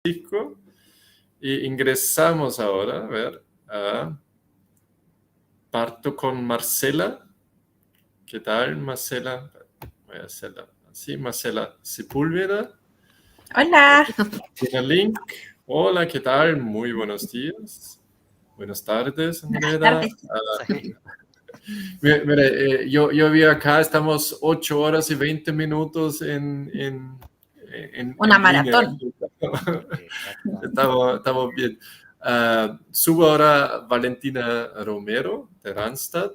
Francisco y ingresamos ahora, a ver, parto con Marcela. ¿Qué tal, Marcela? Voy a hacerla así, Marcela Sepúlveda. Hola. Tiene link. Hola, ¿qué tal? Muy buenos días. Buenas tardes, en Buenas realidad. tardes. Mire, yo vi acá, estamos 8 horas y 20 minutos en Una línea. maratón. Estamos bien. Subo ahora Valentina Romero de Randstad.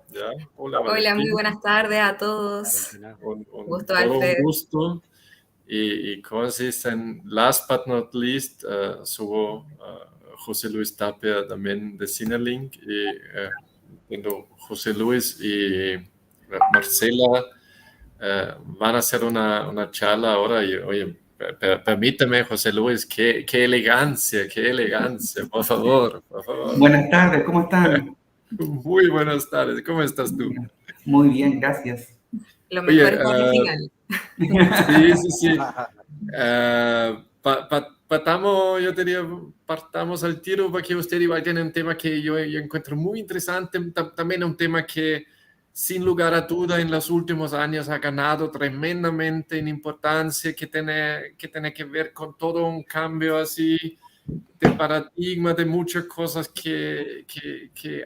¿Ya? Hola, Hola, muy buenas tardes a todos. Gusto, Alfred. Un gusto. Y como se dice, last but not least, subo José Luis Tapia también de Cinerlink. Y José Luis y Marcela van a hacer una charla ahora. Y, oye, permíteme, José Luis, qué elegancia, por favor, por favor. Buenas tardes, ¿cómo están? Muy buenas tardes, ¿cómo estás tú? Muy bien, gracias. Lo mejor es al final. Sí. Partamos al tiro porque usted igual tiene un tema que yo encuentro muy interesante, también un tema que sin lugar a duda en los últimos años ha ganado tremendamente en importancia, que tiene que ver con todo un cambio así de paradigma, de muchas cosas que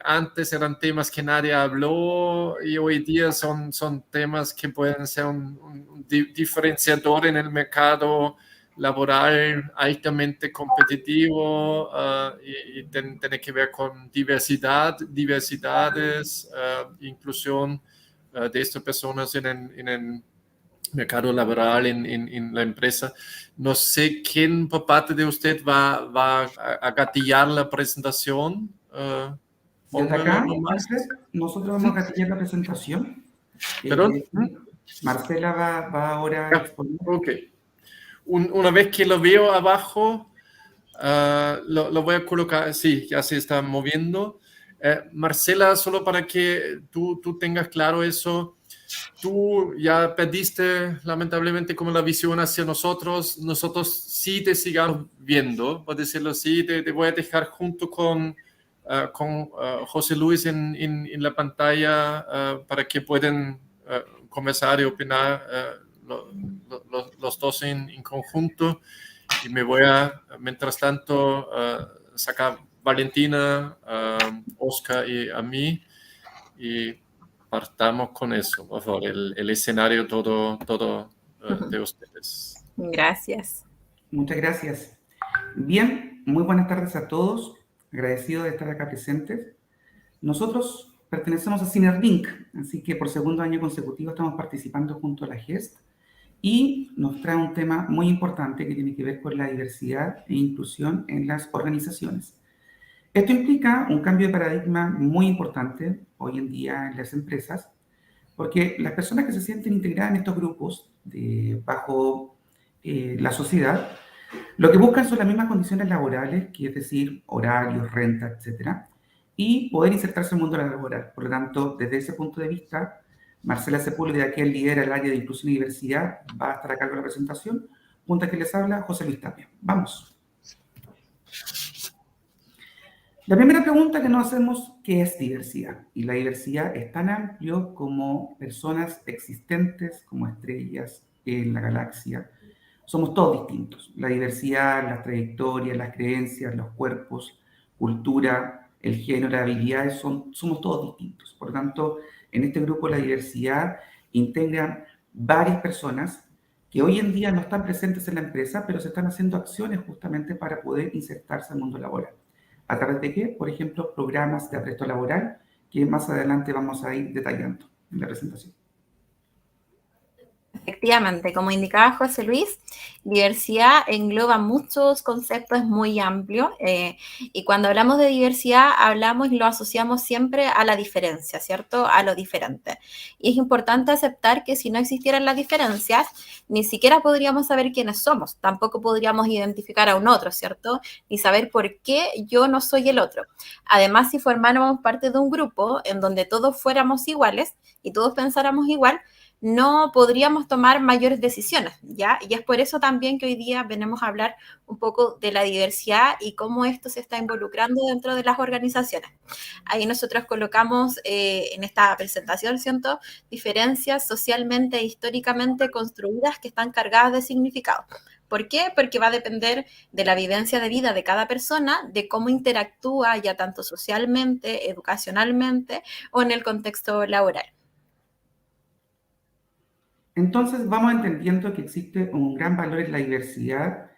antes eran temas que nadie habló y hoy día son temas que pueden ser un diferenciador en el mercado laboral altamente competitivo y tiene que ver con diversidades, inclusión de estas personas en el mercado laboral, en la empresa. No sé quién por parte de usted va a gatillar la presentación. Desde acá, Alfred, nosotros vamos a gatillar la presentación. ¿Perdón? Marcela va ahora a exponer. Ok. Una vez que lo veo abajo, lo voy a colocar. Sí, ya se está moviendo. Marcela, solo para que tú tengas claro eso, tú ya perdiste lamentablemente como la visión hacia nosotros sí te sigamos viendo, por decirlo así, te voy a dejar junto con José Luis en la pantalla para que puedan conversar y opinar los dos en conjunto, y me voy a, mientras tanto, sacar Valentina, Oscar y a mí, y partamos con eso, por favor, el escenario todo de ustedes. Gracias. Muchas gracias. Bien, muy buenas tardes a todos. Agradecido de estar acá presentes. Nosotros pertenecemos a Cinerlink, así que por segundo año consecutivo estamos participando junto a la GEST y nos trae un tema muy importante que tiene que ver con la diversidad e inclusión en las organizaciones. Esto implica un cambio de paradigma muy importante hoy en día en las empresas, porque las personas que se sienten integradas en estos grupos bajo la sociedad, lo que buscan son las mismas condiciones laborales, que es decir, horarios, renta, etcétera, y poder insertarse en el mundo laboral. Por lo tanto, desde ese punto de vista, Marcela Sepúlveda, que lidera el área de inclusión y diversidad, va a estar a cargo de la presentación, junto a quien les habla José Luis Tapia. Vamos. La primera pregunta que nos hacemos, ¿qué es diversidad? Y la diversidad es tan amplio como personas existentes, como estrellas en la galaxia. Somos todos distintos. La diversidad, las trayectorias, las creencias, los cuerpos, cultura, el género, las habilidades, somos todos distintos. Por lo tanto, en este grupo la diversidad integra varias personas que hoy en día no están presentes en la empresa, pero se están haciendo acciones justamente para poder insertarse al mundo laboral. ¿A través de qué? Por ejemplo, programas de apresto laboral, que más adelante vamos a ir detallando en la presentación. Efectivamente, como indicaba José Luis, diversidad engloba muchos conceptos, es muy amplio, y cuando hablamos de diversidad hablamos y lo asociamos siempre a la diferencia, ¿cierto? A lo diferente. Y es importante aceptar que si no existieran las diferencias, ni siquiera podríamos saber quiénes somos, tampoco podríamos identificar a un otro, ¿cierto? Ni saber por qué yo no soy el otro. Además, si formáramos parte de un grupo en donde todos fuéramos iguales y todos pensáramos igual, no podríamos tomar mayores decisiones, ¿ya? Y es por eso también que hoy día venimos a hablar un poco de la diversidad y cómo esto se está involucrando dentro de las organizaciones. Ahí nosotros colocamos en esta presentación, ¿cierto?, diferencias socialmente e históricamente construidas que están cargadas de significado. ¿Por qué? Porque va a depender de la vivencia de vida de cada persona, de cómo interactúa ya tanto socialmente, educacionalmente o en el contexto laboral. Entonces vamos entendiendo que existe un gran valor en la diversidad,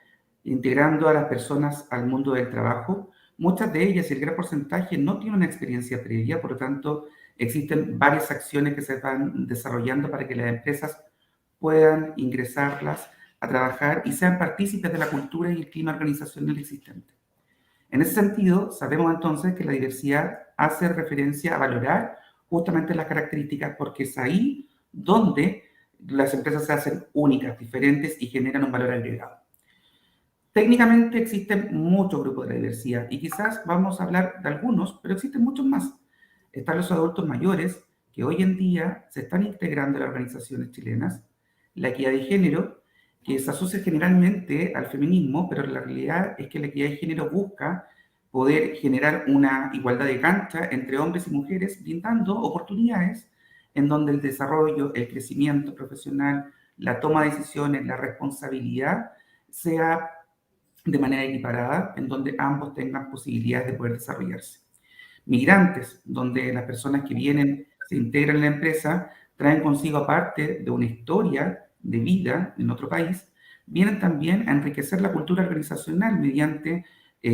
integrando a las personas al mundo del trabajo. Muchas de ellas, y el gran porcentaje, no tienen una experiencia previa, por lo tanto, existen varias acciones que se van desarrollando para que las empresas puedan ingresarlas a trabajar y sean partícipes de la cultura y el clima organizacional existente. En ese sentido, sabemos entonces que la diversidad hace referencia a valorar justamente las características, porque es ahí donde las empresas se hacen únicas, diferentes y generan un valor agregado. Técnicamente existen muchos grupos de la diversidad y quizás vamos a hablar de algunos, pero existen muchos más. Están los adultos mayores que hoy en día se están integrando en las organizaciones chilenas, la equidad de género, que se asocia generalmente al feminismo, pero la realidad es que la equidad de género busca poder generar una igualdad de cancha entre hombres y mujeres, brindando oportunidades en donde el desarrollo, el crecimiento profesional, la toma de decisiones, la responsabilidad sea de manera equiparada, en donde ambos tengan posibilidades de poder desarrollarse. Migrantes, donde las personas que vienen, se integran en la empresa, traen consigo, aparte de una historia de vida en otro país, vienen también a enriquecer la cultura organizacional mediante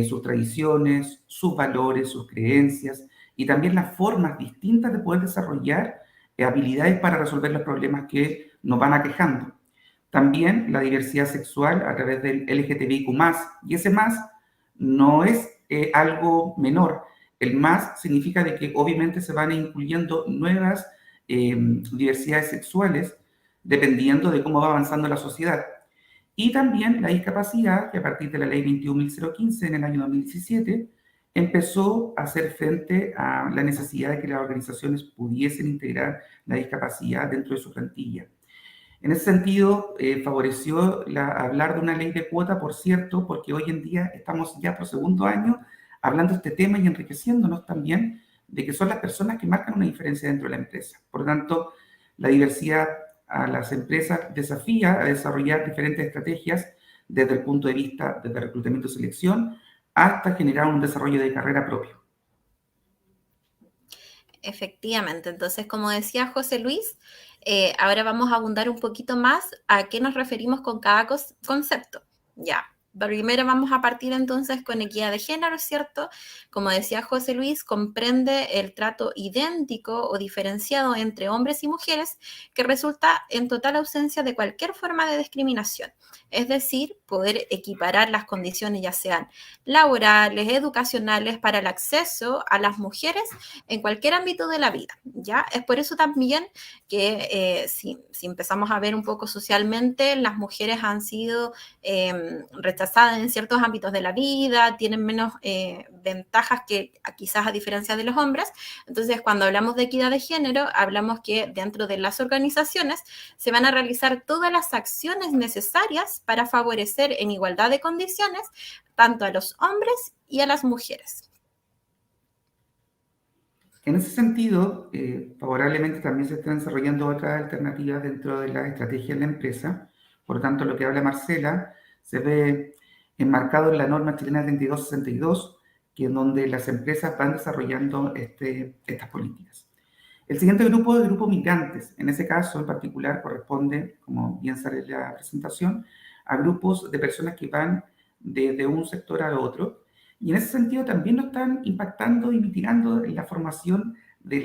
sus tradiciones, sus valores, sus creencias y también las formas distintas de poder desarrollar habilidades para resolver los problemas que nos van aquejando. También la diversidad sexual a través del LGTBIQ+, y ese más no es algo menor. El más significa de que obviamente se van incluyendo nuevas diversidades sexuales dependiendo de cómo va avanzando la sociedad. Y también la discapacidad, que a partir de la ley 21.015 en el año 2017, empezó a hacer frente a la necesidad de que las organizaciones pudiesen integrar la discapacidad dentro de su plantilla. En ese sentido, favoreció hablar de una ley de cuota, por cierto, porque hoy en día estamos ya por segundo año hablando de este tema y enriqueciéndonos también de que son las personas que marcan una diferencia dentro de la empresa. Por lo tanto, la diversidad a las empresas desafía a desarrollar diferentes estrategias desde el punto de vista desde reclutamiento y selección hasta generar un desarrollo de carrera propio. Efectivamente, entonces como decía José Luis, ahora vamos a abundar un poquito más a qué nos referimos con cada concepto. Ya, primero vamos a partir entonces con equidad de género, ¿cierto? Como decía José Luis, comprende el trato idéntico o diferenciado entre hombres y mujeres que resulta en total ausencia de cualquier forma de discriminación. Es decir, poder equiparar las condiciones ya sean laborales, educacionales, para el acceso a las mujeres en cualquier ámbito de la vida, ¿ya? Es por eso también que si empezamos a ver un poco socialmente, las mujeres han sido rechazadas en ciertos ámbitos de la vida, tienen menos ventajas que quizás a diferencia de los hombres. Entonces, cuando hablamos de equidad de género, hablamos que dentro de las organizaciones se van a realizar todas las acciones necesarias para favorecer en igualdad de condiciones tanto a los hombres y a las mujeres. En ese sentido, favorablemente también se están desarrollando otras alternativas dentro de la estrategia de la empresa. Por tanto, lo que habla Marcela se ve enmarcado en la norma chilena 3262, que es donde las empresas van desarrollando estas políticas. El siguiente grupo es el grupo migrantes. En ese caso en particular corresponde, como bien sale en la presentación, a grupos de personas que van de un sector al otro. Y en ese sentido también nos están impactando y mitigando en la formación de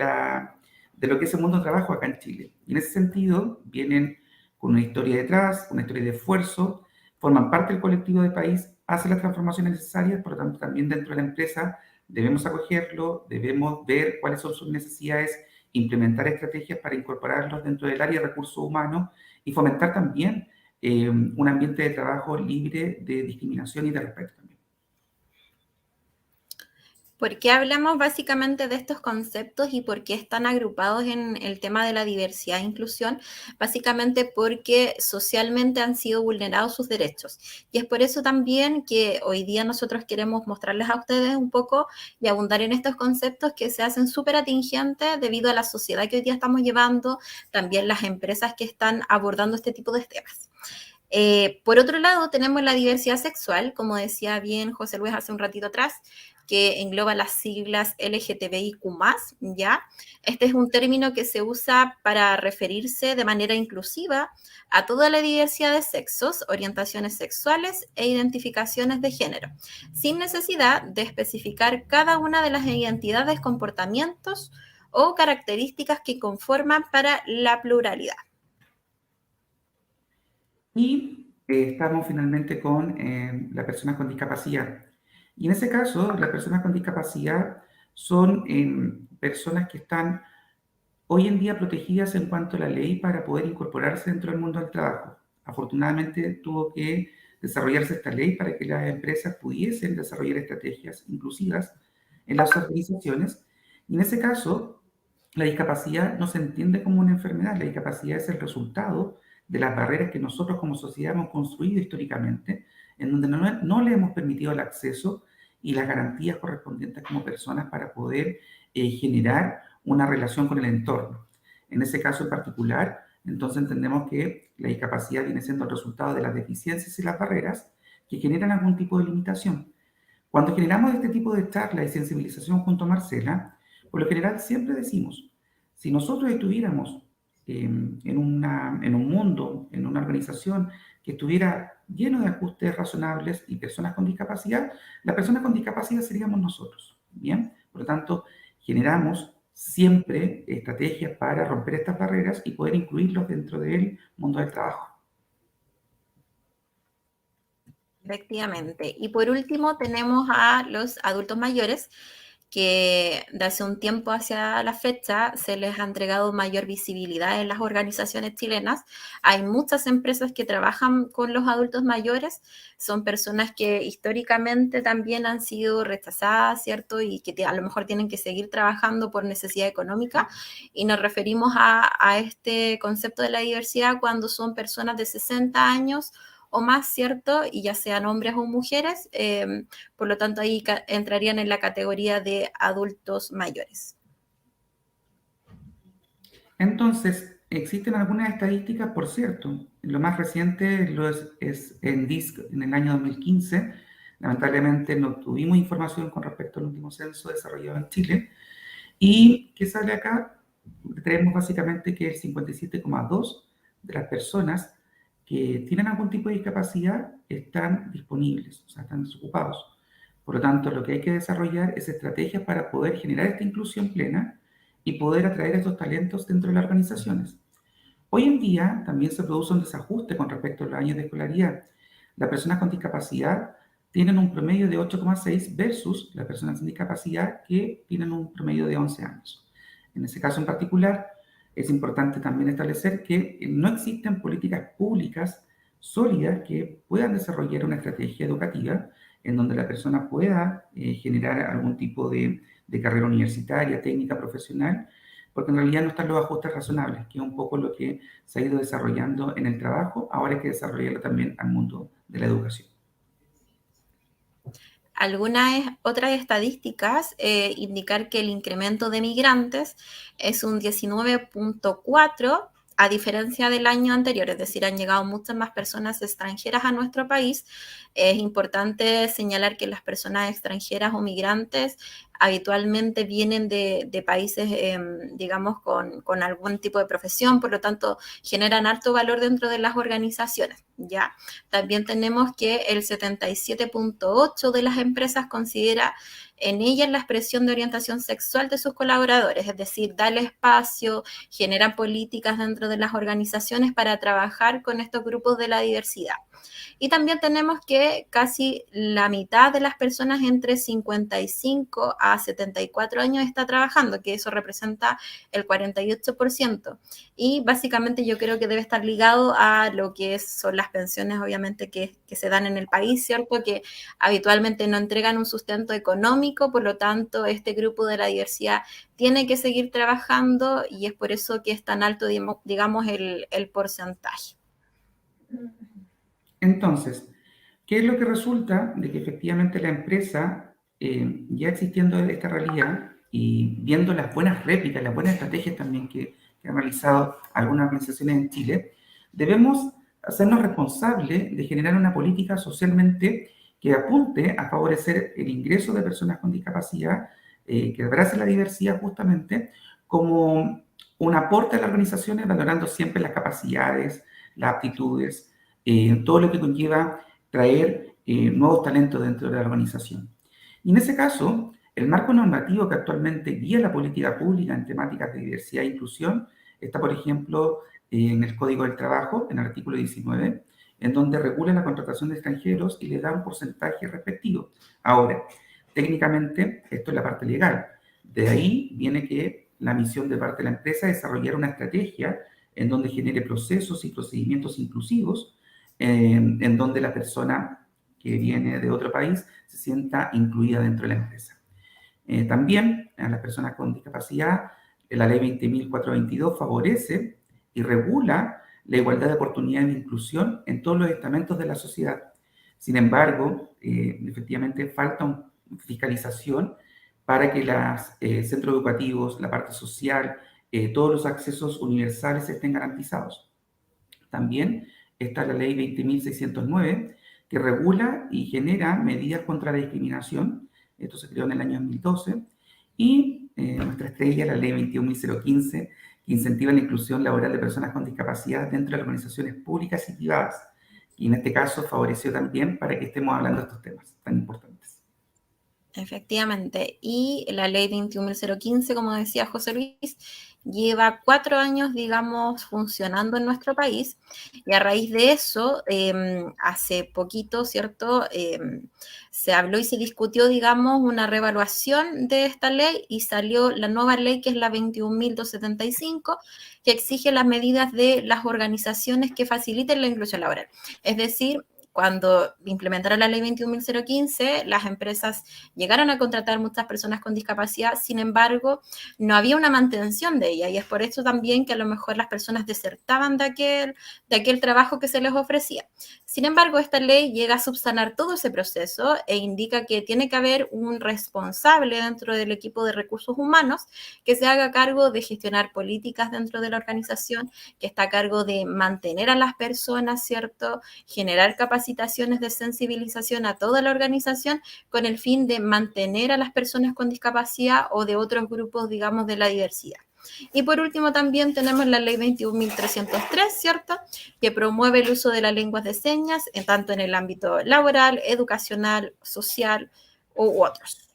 lo que es el mundo del trabajo acá en Chile. Y en ese sentido vienen con una historia detrás, una historia de esfuerzo, forman parte del colectivo del país, hacen las transformaciones necesarias, por lo tanto también dentro de la empresa debemos acogerlo, debemos ver cuáles son sus necesidades, implementar estrategias para incorporarlos dentro del área de recursos humanos y fomentar también un ambiente de trabajo libre de discriminación y de respeto también. ¿Por qué hablamos básicamente de estos conceptos y por qué están agrupados en el tema de la diversidad e inclusión? Básicamente porque socialmente han sido vulnerados sus derechos. Y es por eso también que hoy día nosotros queremos mostrarles a ustedes un poco y abundar en estos conceptos que se hacen súper atingentes debido a la sociedad que hoy día estamos llevando, también las empresas que están abordando este tipo de temas. Por otro lado, tenemos la diversidad sexual, como decía bien José Luis hace un ratito atrás, que engloba las siglas LGTBIQ+, ¿ya? Este es un término que se usa para referirse de manera inclusiva a toda la diversidad de sexos, orientaciones sexuales e identificaciones de género, sin necesidad de especificar cada una de las identidades, comportamientos o características que conforman para la pluralidad. Y estamos finalmente con las personas con discapacidad. Y en ese caso, las personas con discapacidad son personas que están hoy en día protegidas en cuanto a la ley para poder incorporarse dentro del mundo del trabajo. Afortunadamente tuvo que desarrollarse esta ley para que las empresas pudiesen desarrollar estrategias inclusivas en las organizaciones. Y en ese caso, la discapacidad no se entiende como una enfermedad, la discapacidad es el resultado de las barreras que nosotros como sociedad hemos construido históricamente, en donde no le hemos permitido el acceso y las garantías correspondientes como personas para poder generar una relación con el entorno. En ese caso en particular, entonces entendemos que la discapacidad viene siendo el resultado de las deficiencias y las barreras que generan algún tipo de limitación. Cuando generamos este tipo de charla y sensibilización junto a Marcela, por lo general siempre decimos, si nosotros estuviéramos en un mundo, en una organización que estuviera lleno de ajustes razonables y personas con discapacidad, las personas con discapacidad seríamos nosotros, ¿bien? Por lo tanto, generamos siempre estrategias para romper estas barreras y poder incluirlos dentro del mundo del trabajo. Efectivamente. Y por último tenemos a los adultos mayores, que de hace un tiempo hacia la fecha se les ha entregado mayor visibilidad en las organizaciones chilenas. Hay muchas empresas que trabajan con los adultos mayores, son personas que históricamente también han sido rechazadas, ¿cierto? Y que a lo mejor tienen que seguir trabajando por necesidad económica. Y nos referimos a este concepto de la diversidad cuando son personas de 60 años o más, ¿cierto? Y ya sean hombres o mujeres, por lo tanto ahí entrarían en la categoría de adultos mayores. Entonces, existen algunas estadísticas, por cierto. Lo más reciente es en DISC en el año 2015. Lamentablemente no tuvimos información con respecto al último censo desarrollado en Chile. ¿Y qué sale acá? Tenemos básicamente que el 57,2% de las personas que tienen algún tipo de discapacidad están disponibles, o sea, están desocupados. Por lo tanto, lo que hay que desarrollar es estrategias para poder generar esta inclusión plena y poder atraer estos talentos dentro de las organizaciones. Hoy en día también se produce un desajuste con respecto a los años de escolaridad. Las personas con discapacidad tienen un promedio de 8,6 versus las personas sin discapacidad que tienen un promedio de 11 años. En ese caso en particular, es importante también establecer que no existen políticas públicas sólidas que puedan desarrollar una estrategia educativa en donde la persona pueda generar algún tipo de carrera universitaria, técnica, profesional, porque en realidad no están los ajustes razonables, que es un poco lo que se ha ido desarrollando en el trabajo, ahora hay que desarrollarlo también al mundo de la educación. Algunas otras estadísticas indicar que el incremento de migrantes es un 19,4%, a diferencia del año anterior, es decir, han llegado muchas más personas extranjeras a nuestro país. Es importante señalar que las personas extranjeras o migrantes habitualmente vienen de países, digamos, con algún tipo de profesión, por lo tanto, generan alto valor dentro de las organizaciones, ¿ya? También tenemos que el 77,8% de las empresas considera en ellas la expresión de orientación sexual de sus colaboradores, es decir, darle espacio, generan políticas dentro de las organizaciones para trabajar con estos grupos de la diversidad. Y también tenemos que casi la mitad de las personas entre 55 a a 74 años está trabajando, que eso representa el 48%. Y básicamente yo creo que debe estar ligado a lo que son las pensiones, obviamente, que se dan en el país, ¿cierto? Que habitualmente no entregan un sustento económico, por lo tanto, este grupo de la diversidad tiene que seguir trabajando y es por eso que es tan alto, digamos, el porcentaje. Entonces, ¿qué es lo que resulta? De que efectivamente la empresa, ya existiendo esta realidad y viendo las buenas réplicas, las buenas estrategias también que han realizado algunas organizaciones en Chile, debemos hacernos responsables de generar una política socialmente que apunte a favorecer el ingreso de personas con discapacidad, que abrace la diversidad justamente como un aporte a las organizaciones, valorando siempre las capacidades, las aptitudes, todo lo que conlleva traer nuevos talentos dentro de la organización. Y en ese caso, el marco normativo que actualmente guía la política pública en temáticas de diversidad e inclusión está, por ejemplo, en el Código del Trabajo, en el artículo 19, en donde regula la contratación de extranjeros y le da un porcentaje respectivo. Ahora, técnicamente, esto es la parte legal. De ahí viene que la misión de parte de la empresa es desarrollar una estrategia en donde genere procesos y procedimientos inclusivos, en donde la persona que viene de otro país se sienta incluida dentro de la empresa. También a las personas con discapacidad, la ley 20.422 favorece y regula la igualdad de oportunidades e inclusión en todos los estamentos de la sociedad. Sin embargo, efectivamente falta una fiscalización para que los centros educativos, la parte social, todos los accesos universales estén garantizados. También está la ley 20.609, que regula y genera medidas contra la discriminación. Esto se creó en el año 2012. Y nuestra estrella, la ley 21.015, que incentiva la inclusión laboral de personas con discapacidad dentro de las organizaciones públicas y privadas. Y en este caso favoreció también para que estemos hablando de estos temas tan importantes. Efectivamente. Y la ley 21.015, como decía José Luis, lleva 4 años, digamos, funcionando en nuestro país. Y a raíz de eso, hace poquito, ¿cierto? Se habló y se discutió, digamos, una reevaluación de esta ley y salió la nueva ley, que es la 21.275, que exige las medidas de las organizaciones que faciliten la inclusión laboral. Es decir, cuando implementaron la ley 21.015, las empresas llegaron a contratar muchas personas con discapacidad, sin embargo, no había una mantención de ella, y es por eso también que a lo mejor las personas desertaban de aquel trabajo que se les ofrecía. Sin embargo, esta ley llega a subsanar todo ese proceso e indica que tiene que haber un responsable dentro del equipo de recursos humanos que se haga cargo de gestionar políticas dentro de la organización, que está a cargo de mantener a las personas, ¿cierto? Generar capacitaciones de sensibilización a toda la organización con el fin de mantener a las personas con discapacidad o de otros grupos, digamos, de la diversidad. Y por último también tenemos la ley 21.303, ¿cierto? Que promueve el uso de las lenguas de señas, tanto en el ámbito laboral, educacional, social u otros.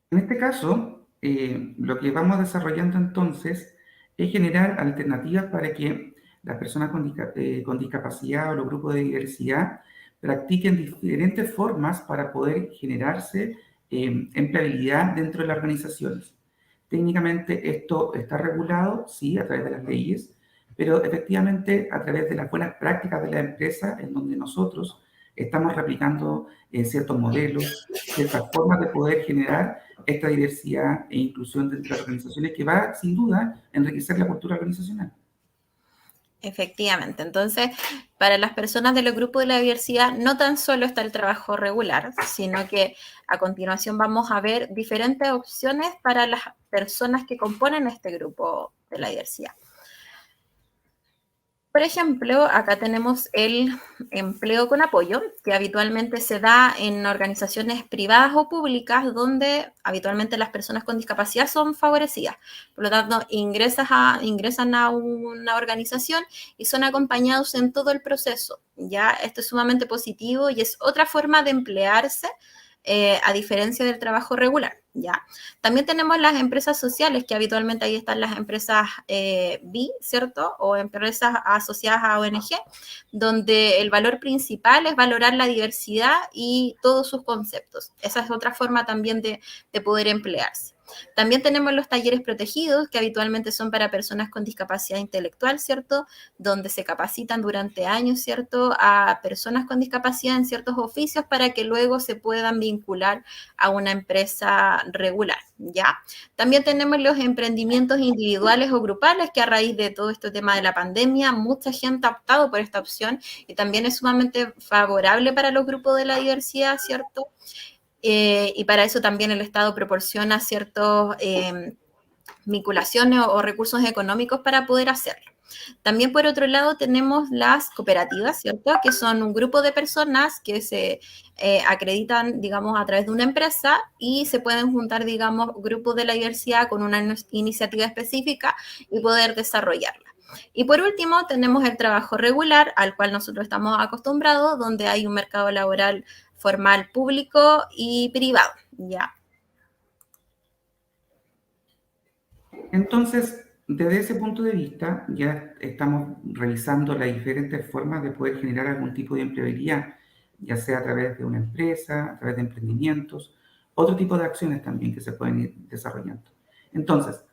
En este caso, lo que vamos desarrollando entonces es generar alternativas para que las personas con discapacidad o los grupos de diversidad practiquen diferentes formas para poder generarse empleabilidad dentro de las organizaciones. Técnicamente esto está regulado, sí, a través de las leyes, pero efectivamente a través de las buenas prácticas de la empresa, en donde nosotros estamos replicando ciertos modelos, ciertas formas de poder generar esta diversidad e inclusión dentro de las organizaciones que va, sin duda, a enriquecer la cultura organizacional. Efectivamente. Entonces, para las personas de los grupos de la diversidad, no tan solo está el trabajo regular, sino que a continuación vamos a ver diferentes opciones para las personas que componen este grupo de la diversidad. Por ejemplo, acá tenemos el empleo con apoyo, que habitualmente se da en organizaciones privadas o públicas, donde habitualmente las personas con discapacidad son favorecidas. Por lo tanto, ingresan a una organización y son acompañados en todo el proceso. Ya esto es sumamente positivo y es otra forma de emplearse a diferencia del trabajo regular, ¿ya? También tenemos las empresas sociales, que habitualmente ahí están las empresas B, ¿cierto? O empresas asociadas a ONG, donde el valor principal es valorar la diversidad y todos sus conceptos. Esa es otra forma también de poder emplearse. También tenemos los talleres protegidos, que habitualmente son para personas con discapacidad intelectual, ¿cierto? Donde se capacitan durante años, ¿cierto? A personas con discapacidad en ciertos oficios para que luego se puedan vincular a una empresa regular, ¿ya? También tenemos los emprendimientos individuales o grupales, que a raíz de todo este tema de la pandemia, mucha gente ha optado por esta opción y también es sumamente favorable para los grupos de la diversidad, ¿cierto? Y para eso también el Estado proporciona ciertas vinculaciones o recursos económicos para poder hacerlo. También, por otro lado, tenemos las cooperativas, ¿cierto? Que son un grupo de personas que se acreditan, digamos, a través de una empresa y se pueden juntar, digamos, grupos de la diversidad con una iniciativa específica y poder desarrollarla. Y por último, tenemos el trabajo regular, al cual nosotros estamos acostumbrados, donde hay un mercado laboral formal público y privado, ¿ya? Entonces, desde ese punto de vista, ya estamos revisando las diferentes formas de poder generar algún tipo de empleabilidad, ya sea a través de una empresa, a través de emprendimientos, otro tipo de acciones también que se pueden ir desarrollando. Entonces,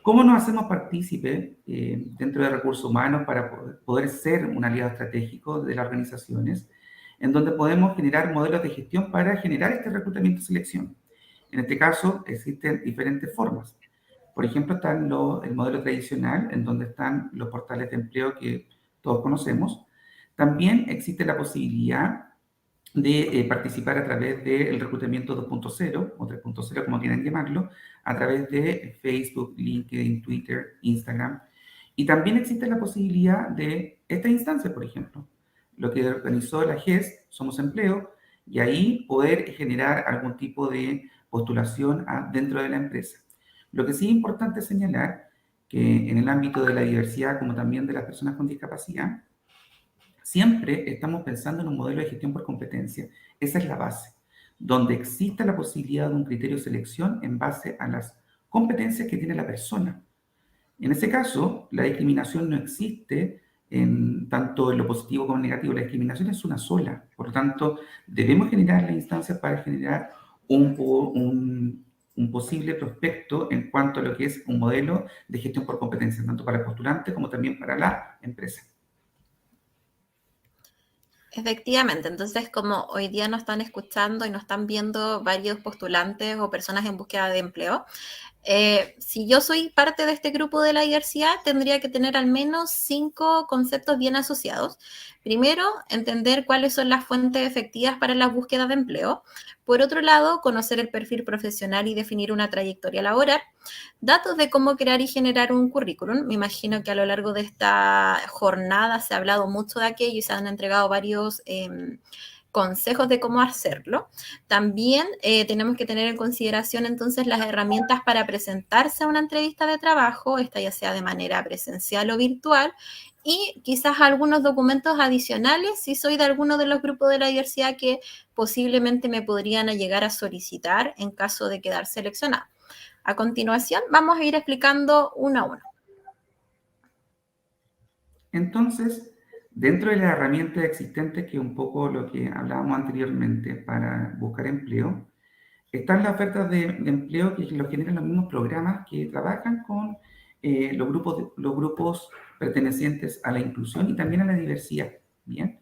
¿cómo nos hacemos partícipe dentro de recursos humanos para poder ser un aliado estratégico de las organizaciones, en donde podemos generar modelos de gestión para generar este reclutamiento y selección? En este caso, existen diferentes formas. Por ejemplo, está el modelo tradicional, en donde están los portales de empleo que todos conocemos. También existe la posibilidad de participar a través del reclutamiento 2.0 o 3.0, como quieran llamarlo, a través de Facebook, LinkedIn, Twitter, Instagram. Y también existe la posibilidad de esta instancia, por ejemplo, lo que organizó la GES, Somos Empleo, y ahí poder generar algún tipo de postulación dentro de la empresa. Lo que sí es importante señalar que en el ámbito de la diversidad, como también de las personas con discapacidad, siempre estamos pensando en un modelo de gestión por competencia. Esa es la base, donde exista la posibilidad de un criterio de selección en base a las competencias que tiene la persona. En ese caso, la discriminación no existe tanto en lo positivo como en lo negativo. La discriminación es una sola. Por lo tanto, debemos generar las instancias para generar un posible prospecto en cuanto a lo que es un modelo de gestión por competencia, tanto para el postulante como también para la empresa. Efectivamente, entonces como hoy día nos están escuchando y nos están viendo varios postulantes o personas en búsqueda de empleo, si yo soy parte de este grupo de la diversidad, tendría que tener al menos 5 conceptos bien asociados. Primero, entender cuáles son las fuentes efectivas para la búsqueda de empleo. Por otro lado, conocer el perfil profesional y definir una trayectoria laboral. Datos de cómo crear y generar un currículum. Me imagino que a lo largo de esta jornada se ha hablado mucho de aquello y se han entregado varios consejos de cómo hacerlo. También tenemos que tener en consideración entonces las herramientas para presentarse a una entrevista de trabajo, esta ya sea de manera presencial o virtual, y quizás algunos documentos adicionales si soy de alguno de los grupos de la diversidad que posiblemente me podrían llegar a solicitar en caso de quedar seleccionado. A continuación vamos a ir explicando uno a uno. Entonces, dentro de las herramientas existentes, que es un poco lo que hablábamos anteriormente para buscar empleo, están las ofertas de empleo que lo generan los mismos programas que trabajan con los grupos pertenecientes a la inclusión y también a la diversidad, ¿bien?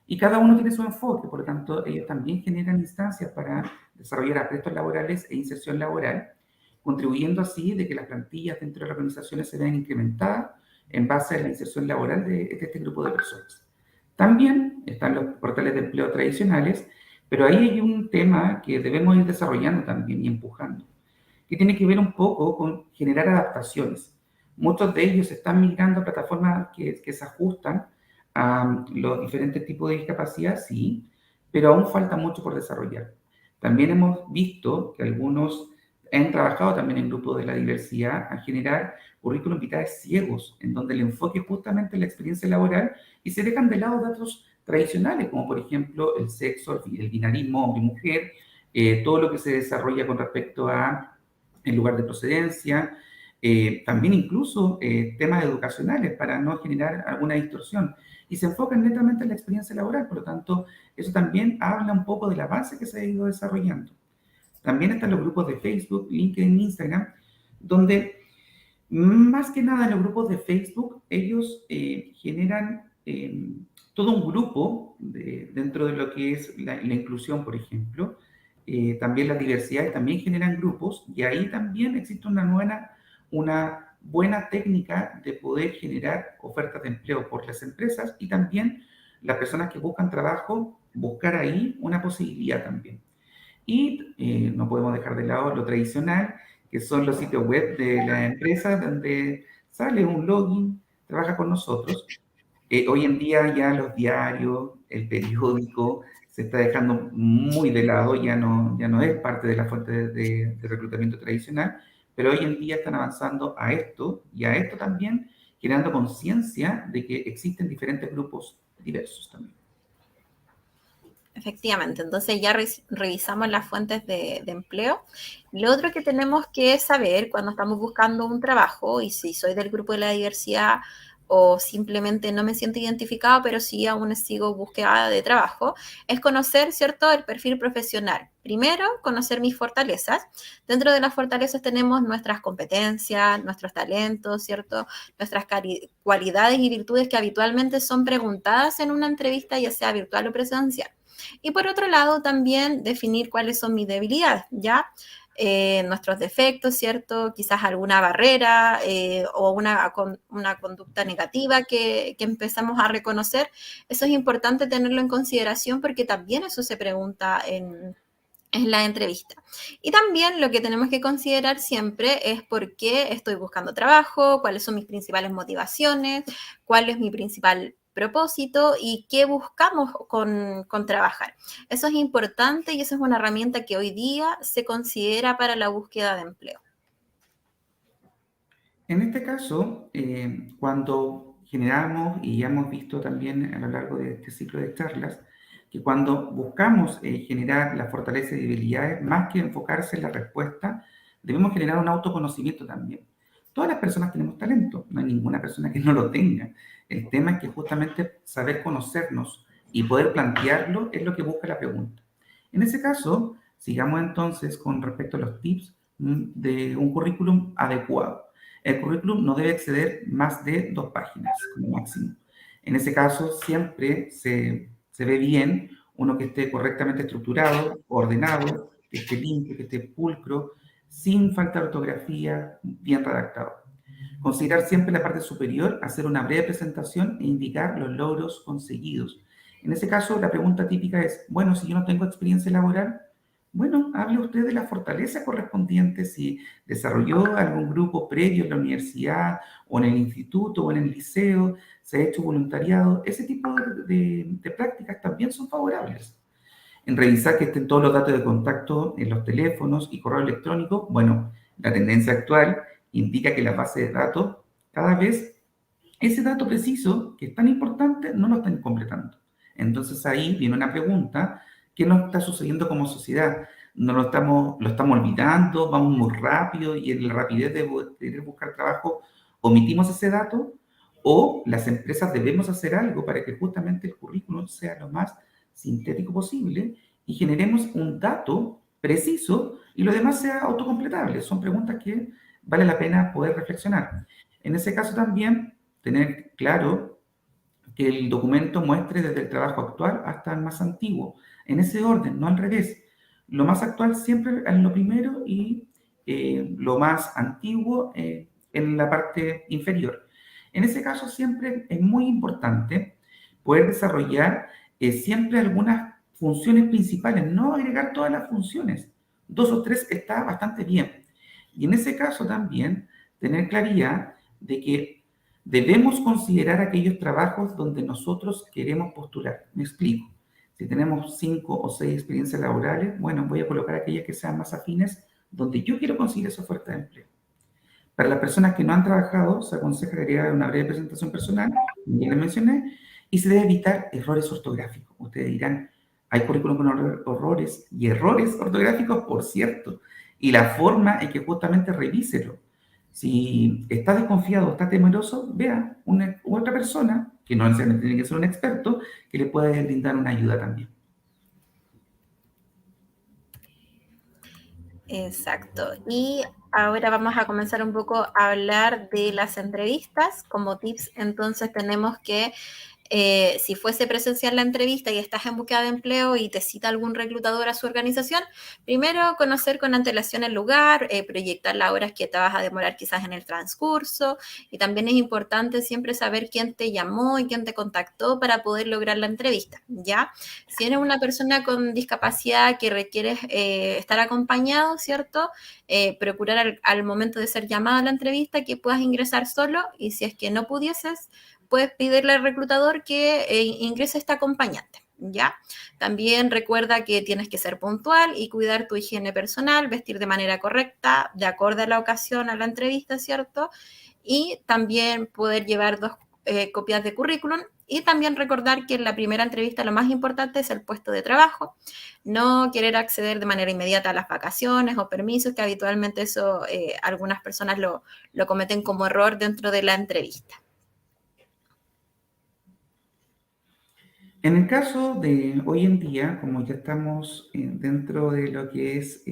Y cada uno tiene su enfoque, por lo tanto, ellos también generan instancias para desarrollar aspectos laborales e inserción laboral, contribuyendo así de que las plantillas dentro de las organizaciones se vean incrementadas en base a la inserción laboral de este grupo de personas. También están los portales de empleo tradicionales, pero ahí hay un tema que debemos ir desarrollando también y empujando, que tiene que ver un poco con generar adaptaciones. Muchos de ellos están migrando a plataformas que se ajustan a los diferentes tipos de discapacidad, sí, pero aún falta mucho por desarrollar. También hemos visto que algunos han trabajado también en grupos de la diversidad a generar currículum vitae ciegos, en donde el enfoque es justamente la experiencia laboral y se dejan de lado datos tradicionales, como por ejemplo el sexo, el binarismo hombre y mujer, todo lo que se desarrolla con respecto a el lugar de procedencia, también incluso temas educacionales para no generar alguna distorsión. Y se enfocan netamente en la experiencia laboral, por lo tanto, eso también habla un poco del avance que se ha ido desarrollando. También están los grupos de Facebook, LinkedIn, Instagram, donde más que nada en los grupos de Facebook, ellos generan todo un grupo dentro de lo que es la inclusión, por ejemplo. También la diversidad, también generan grupos, y ahí también existe una buena técnica de poder generar ofertas de empleo por las empresas, y también las personas que buscan trabajo, buscar ahí una posibilidad también. Y no podemos dejar de lado lo tradicional, que son los sitios web de la empresa, donde sale un login, trabaja con nosotros. Hoy en día ya los diarios, el periódico, se está dejando muy de lado, ya no es parte de la fuente de reclutamiento tradicional, pero hoy en día están avanzando a esto, y a esto también generando conciencia de que existen diferentes grupos diversos también. Efectivamente, entonces ya revisamos las fuentes de empleo. Lo otro que tenemos que saber cuando estamos buscando un trabajo, y si soy del grupo de la diversidad o simplemente no me siento identificado, pero sí aún sigo búsqueda de trabajo, es conocer, ¿cierto?, el perfil profesional. Primero, conocer mis fortalezas. Dentro de las fortalezas tenemos nuestras competencias, nuestros talentos, ¿cierto?, nuestras cualidades y virtudes que habitualmente son preguntadas en una entrevista, ya sea virtual o presencial. Y por otro lado, también definir cuáles son mis debilidades, ¿ya? Nuestros defectos, ¿cierto? Quizás alguna barrera o una conducta negativa que empezamos a reconocer. Eso es importante tenerlo en consideración porque también eso se pregunta en la entrevista. Y también lo que tenemos que considerar siempre es por qué estoy buscando trabajo, cuáles son mis principales motivaciones, cuál es mi principal propósito y qué buscamos con trabajar. Eso es importante y esa es una herramienta que hoy día se considera para la búsqueda de empleo. En este caso, cuando generamos, y ya hemos visto también a lo largo de este ciclo de charlas, que cuando buscamos generar la fortaleza y debilidades, más que enfocarse en la respuesta, debemos generar un autoconocimiento también. Todas las personas tenemos talento, no hay ninguna persona que no lo tenga. El tema es que justamente saber conocernos y poder plantearlo es lo que busca la pregunta. En ese caso, sigamos entonces con respecto a los tips de un currículum adecuado. El currículum no debe exceder más de 2 páginas como máximo. En ese caso, siempre se ve bien uno que esté correctamente estructurado, ordenado, que esté limpio, que esté pulcro, sin falta de ortografía, bien redactado. Considerar siempre la parte superior, hacer una breve presentación e indicar los logros conseguidos. En ese caso, la pregunta típica es, bueno, si yo no tengo experiencia laboral, bueno, hable usted de la fortaleza correspondiente, si desarrolló algún grupo previo en la universidad o en el instituto o en el liceo, se ha hecho voluntariado, ese tipo de prácticas también son favorables. En revisar que estén todos los datos de contacto en los teléfonos y correo electrónico, bueno, la tendencia actual indica que la base de datos, cada vez ese dato preciso, que es tan importante, no lo están completando. Entonces ahí viene una pregunta, ¿qué nos está sucediendo como sociedad? No lo estamos olvidando, vamos muy rápido y en la rapidez de querer buscar trabajo omitimos ese dato, o las empresas debemos hacer algo para que justamente el currículum sea lo más sintético posible y generemos un dato preciso y lo demás sea autocompletable. Son preguntas que vale la pena poder reflexionar. En ese caso también tener claro que el documento muestre desde el trabajo actual hasta el más antiguo, en ese orden, no al revés. Lo más actual siempre en lo primero y lo más antiguo en la parte inferior. En ese caso siempre es muy importante poder desarrollar siempre algunas funciones principales, no agregar todas las funciones. 2 o 3 está bastante bien. Y en ese caso también tener claridad de que debemos considerar aquellos trabajos donde nosotros queremos postular. Me explico. Si tenemos 5 o 6 experiencias laborales, bueno, voy a colocar aquellas que sean más afines donde yo quiero conseguir esa oferta de empleo. Para las personas que no han trabajado, se aconseja agregar una breve presentación personal, como ya les mencioné, y se debe evitar errores ortográficos. Ustedes dirán, Hay currículum con errores y errores ortográficos, por cierto. Y la forma es que justamente revíselo. Si está desconfiado o está temeroso, vea otra persona, que no necesariamente tiene que ser un experto, que le pueda brindar una ayuda también. Exacto. Y ahora vamos a comenzar un poco a hablar de las entrevistas. Como tips, entonces tenemos que si fuese presencial la entrevista y estás en búsqueda de empleo y te cita algún reclutador a su organización, primero conocer con antelación el lugar, proyectar las horas que te vas a demorar quizás en el transcurso, y también es importante siempre saber quién te llamó y quién te contactó para poder lograr la entrevista, ¿ya? Si eres una persona con discapacidad que requieres estar acompañado, ¿cierto? Procurar al momento de ser llamado a la entrevista que puedas ingresar solo, y si es que no pudieses, puedes pedirle al reclutador que ingrese este acompañante, ¿ya? También recuerda que tienes que ser puntual y cuidar tu higiene personal, vestir de manera correcta, de acuerdo a la ocasión, a la entrevista, ¿cierto? Y también poder llevar 2 copias de currículum, y también recordar que en la primera entrevista lo más importante es el puesto de trabajo, no querer acceder de manera inmediata a las vacaciones o permisos, que habitualmente eso algunas personas lo cometen como error dentro de la entrevista. En el caso de hoy en día, como ya estamos dentro de lo que es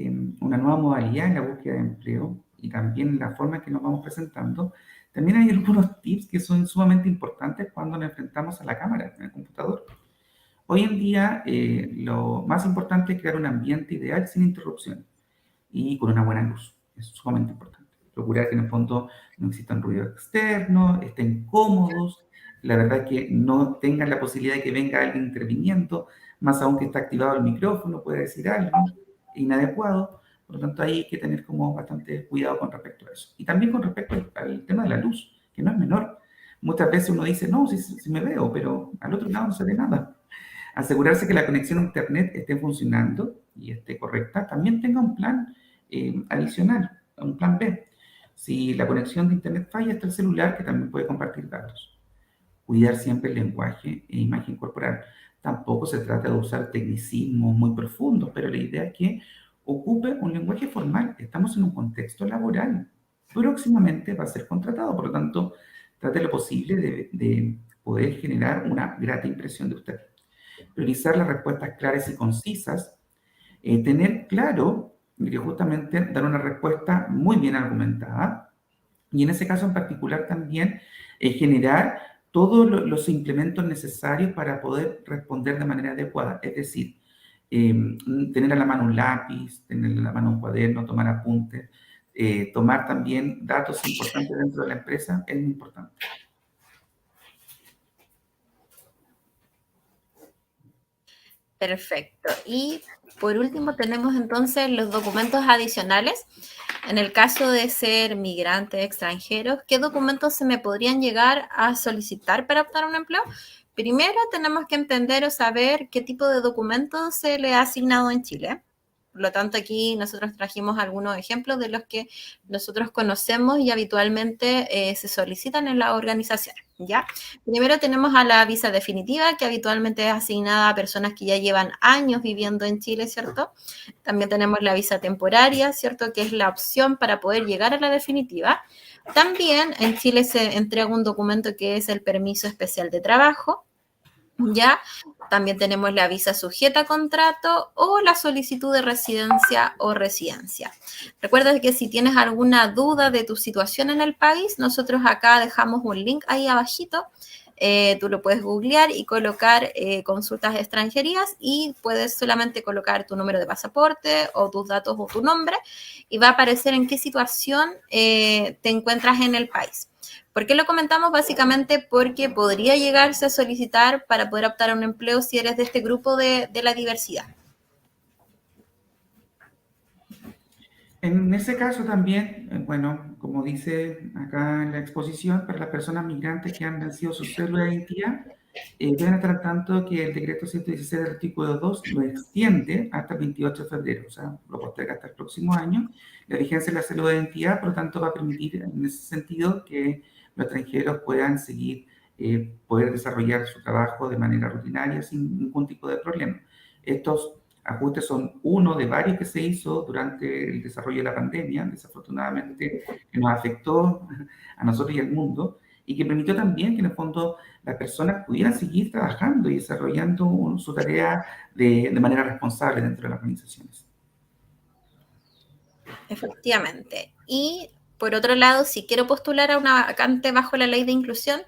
una nueva modalidad en la búsqueda de empleo y también la forma en que nos vamos presentando, también hay algunos tips que son sumamente importantes cuando nos enfrentamos a la cámara en el computador. Hoy en día, lo más importante es crear un ambiente ideal sin interrupción y con una buena luz. Es sumamente importante. Procurar que en el fondo no existan ruidos externos, estén cómodos. La verdad es que no tengan la posibilidad de que venga alguien interviniendo, más aún que está activado el micrófono, puede decir algo inadecuado. Por lo tanto, ahí hay que tener como bastante cuidado con respecto a eso. Y también con respecto al tema de la luz, que no es menor. Muchas veces uno dice, no, si me veo, pero al otro lado no se ve nada. Asegurarse que la conexión a Internet esté funcionando y esté correcta. También tenga un plan adicional, un plan B. Si la conexión de Internet falla, está el celular que también puede compartir datos. Cuidar siempre el lenguaje e imagen corporal. Tampoco se trata de usar tecnicismos muy profundos, pero la idea es que ocupe un lenguaje formal. Estamos en un contexto laboral. Próximamente va a ser contratado, por lo tanto, trate lo posible de poder generar una grata impresión de usted. Priorizar las respuestas claras y concisas. Tener claro que justamente dar una respuesta muy bien argumentada, y en ese caso en particular también generar todos los implementos necesarios para poder responder de manera adecuada, es decir, tener a la mano un lápiz, tener a la mano un cuaderno, tomar apuntes, tomar también datos importantes dentro de la empresa, es muy importante. Perfecto. Y por último tenemos entonces los documentos adicionales. En el caso de ser migrantes extranjeros, ¿qué documentos se me podrían llegar a solicitar para optar a un empleo? Primero tenemos que entender o saber qué tipo de documentos se le ha asignado en Chile. Por lo tanto, aquí nosotros trajimos algunos ejemplos de los que nosotros conocemos y habitualmente se solicitan en la organización, ¿ya? Primero tenemos a la visa definitiva, que habitualmente es asignada a personas que ya llevan años viviendo en Chile, ¿cierto? También tenemos la visa temporaria, ¿cierto? Que es la opción para poder llegar a la definitiva. También en Chile se entrega un documento que es el permiso especial de trabajo, ¿ya? También tenemos la visa sujeta a contrato o la solicitud de residencia o residencia. Recuerda que si tienes alguna duda de tu situación en el país, nosotros acá dejamos un link ahí abajito. Tú lo puedes googlear y colocar consultas extranjerías, y puedes solamente colocar tu número de pasaporte o tus datos o tu nombre, y va a aparecer en qué situación te encuentras en el país. ¿Por qué lo comentamos? Básicamente porque podría llegarse a solicitar para poder optar a un empleo si eres de este grupo de la diversidad. En ese caso también, bueno, como dice acá en la exposición, para las personas migrantes que han vencido su cédula de identidad, deben estar al tanto que el decreto 116 del artículo 2 lo extiende hasta el 28 de febrero, o sea, lo posterga hasta el próximo año. La vigencia de la cédula de identidad, por lo tanto, va a permitir en ese sentido que los extranjeros puedan seguir, poder desarrollar su trabajo de manera rutinaria sin ningún tipo de problema. Estos ajustes son uno de varios que se hizo durante el desarrollo de la pandemia, desafortunadamente, que nos afectó a nosotros y al mundo, y que permitió también que en el fondo las personas pudieran seguir trabajando y desarrollando su tarea de manera responsable dentro de las organizaciones. Efectivamente. Y por otro lado, si quiero postular a una vacante bajo la ley de inclusión,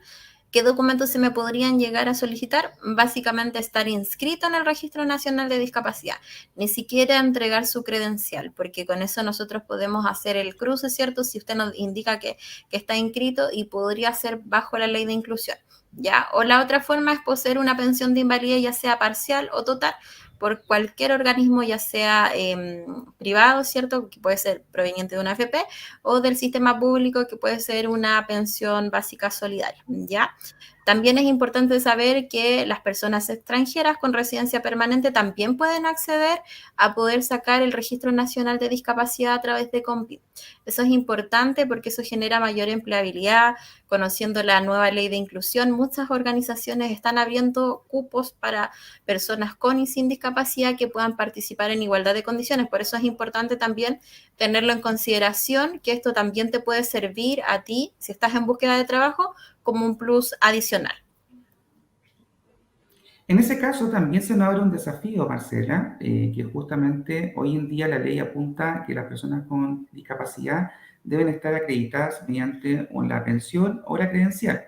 ¿qué documentos se me podrían llegar a solicitar? Básicamente estar inscrito en el Registro Nacional de Discapacidad, ni siquiera entregar su credencial, porque con eso nosotros podemos hacer el cruce, ¿cierto? Si usted nos indica que está inscrito y podría ser bajo la ley de inclusión, ¿ya? O la otra forma es poseer una pensión de invalidez, ya sea parcial o total, por cualquier organismo, ya sea privado, ¿cierto? Que puede ser proveniente de una AFP, o del sistema público, que puede ser una pensión básica solidaria, ¿ya? También es importante saber que las personas extranjeras con residencia permanente también pueden acceder a poder sacar el Registro Nacional de Discapacidad a través de COMPID. Eso es importante porque eso genera mayor empleabilidad. Conociendo la nueva ley de inclusión, muchas organizaciones están abriendo cupos para personas con y sin discapacidad que puedan participar en igualdad de condiciones. Por eso es importante también tenerlo en consideración, que esto también te puede servir a ti, si estás en búsqueda de trabajo, como un plus adicional. En ese caso también se nos abre un desafío, Marcela, que justamente hoy en día la ley apunta que las personas con discapacidad deben estar acreditadas mediante la pensión o la credencial.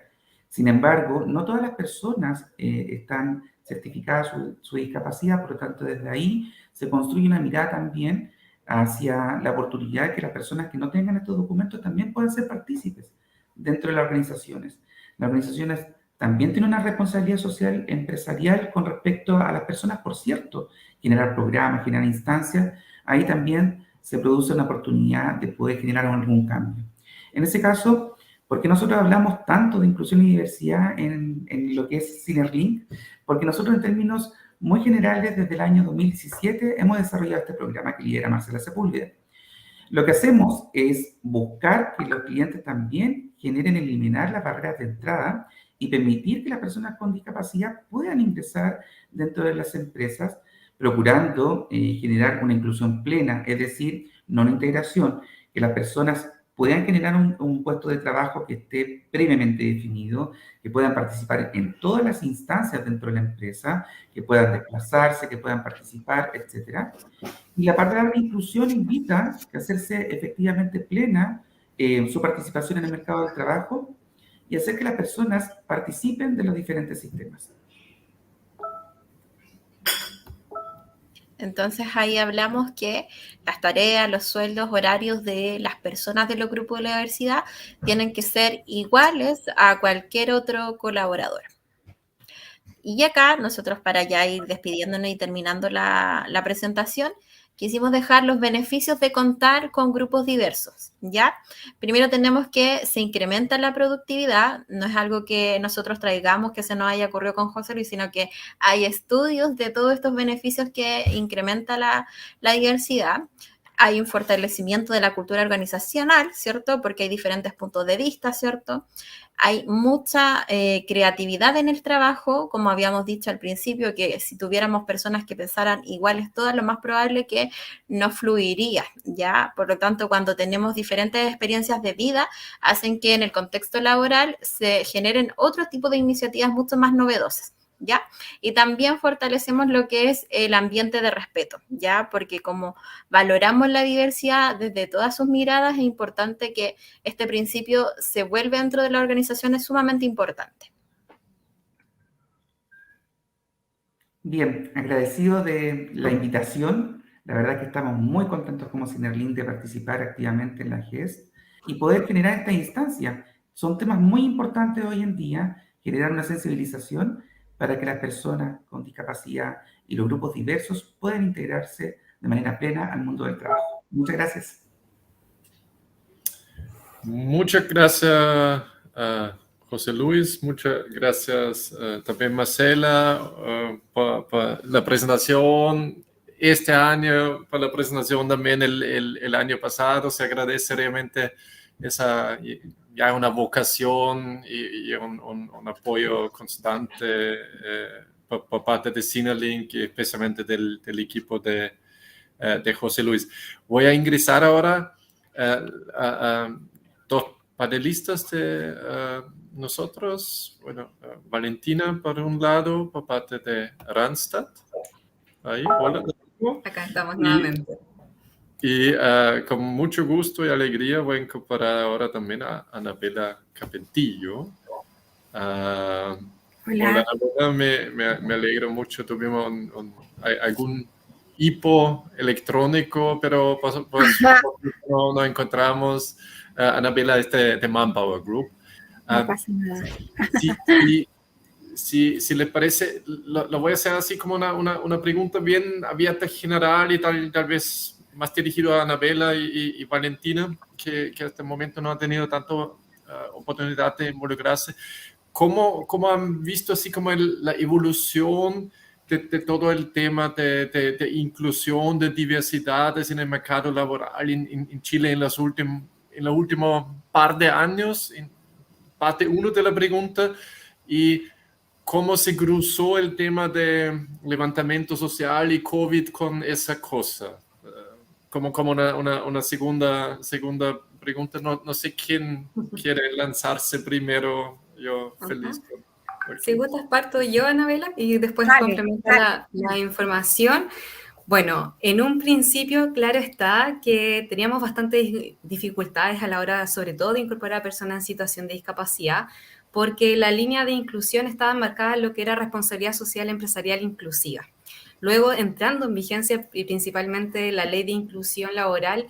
Sin embargo, no todas las personas están certificadas su discapacidad, por lo tanto, desde ahí se construye una mirada también hacia la oportunidad de que las personas que no tengan estos documentos también puedan ser partícipes dentro de las organizaciones. Las organizaciones también tienen una responsabilidad social empresarial con respecto a las personas, por cierto, generar programas, generar instancias, ahí también se produce una oportunidad de poder generar algún cambio. En ese caso, ¿por qué nosotros hablamos tanto de inclusión y diversidad en lo que es Synerlink? Porque nosotros en términos muy generales desde el año 2017 hemos desarrollado este programa que lidera Marcela Sepúlveda. Lo que hacemos es buscar que los clientes también generen eliminar las barreras de entrada y permitir que las personas con discapacidad puedan ingresar dentro de las empresas, procurando generar una inclusión plena, es decir, no una integración, que las personas puedan generar un puesto de trabajo que esté previamente definido, que puedan participar en todas las instancias dentro de la empresa, que puedan desplazarse, que puedan participar, etc. Y la palabra inclusión invita a hacerse efectivamente plena su participación en el mercado del trabajo y hacer que las personas participen de los diferentes sistemas. Entonces ahí hablamos que las tareas, los sueldos, horarios de las personas de los grupos de la diversidad tienen que ser iguales a cualquier otro colaborador. Y acá nosotros, para ya ir despidiéndonos y terminando la presentación, quisimos dejar los beneficios de contar con grupos diversos, ¿ya? Primero tenemos que se incrementa la productividad, no es algo que nosotros traigamos, que se nos haya ocurrido con José Luis, sino que hay estudios de todos estos beneficios que incrementa la diversidad. Hay un fortalecimiento de la cultura organizacional, ¿cierto? Porque hay diferentes puntos de vista, ¿cierto? Hay mucha creatividad en el trabajo, como habíamos dicho al principio, que si tuviéramos personas que pensaran iguales todas, lo más probable que no fluiría, ¿ya? Por lo tanto, cuando tenemos diferentes experiencias de vida, hacen que en el contexto laboral se generen otro tipo de iniciativas mucho más novedosas, ¿ya? Y también fortalecemos lo que es el ambiente de respeto, ¿ya? Porque como valoramos la diversidad desde todas sus miradas, es importante que este principio se vuelva dentro de la organización, es sumamente importante. Bien, agradecido de la invitación. La verdad que estamos muy contentos como Synerlink de participar activamente en la GES y poder generar esta instancia. Son temas muy importantes hoy en día, generar una sensibilización para que las personas con discapacidad y los grupos diversos puedan integrarse de manera plena al mundo del trabajo. Muchas gracias. Muchas gracias, José Luis. Muchas gracias también, Marcela, por la presentación este año, por la presentación también el año pasado. Se agradece realmente esa ya una vocación y un apoyo constante por parte de Cinerlink y especialmente del equipo de José Luis. Voy a ingresar ahora a dos panelistas de nosotros. Bueno, Valentina por un lado, por parte de Randstad. Ahí, hola. Acá estamos nuevamente. Y con mucho gusto y alegría voy a incorporar ahora también a Anabela Capetillo. Hola, Anabela, me alegro mucho. Tuvimos algún hipo electrónico, pero no nos encontramos. Anabela es de Manpower Group. No pasa nada. Si les parece, lo voy a hacer así como una pregunta bien abierta, general y tal vez más dirigido a Anabela y Valentina, que hasta el momento no han tenido tanta oportunidad de involucrarse. ¿Cómo han visto así como la evolución de todo el tema de inclusión, de diversidades en el mercado laboral en Chile en los últimos par de años? En parte 1 de la pregunta, y cómo se cruzó el tema de levantamiento social y COVID con esa cosa. Como una segunda pregunta, no sé quién quiere lanzarse primero. Yo feliz. Si gustas, parto yo, Anabela, y después complemento la información. Bueno, en un principio, claro está que teníamos bastantes dificultades a la hora, sobre todo, de incorporar a personas en situación de discapacidad, porque la línea de inclusión estaba marcada en lo que era responsabilidad social empresarial inclusiva. Luego, entrando en vigencia principalmente la ley de inclusión laboral,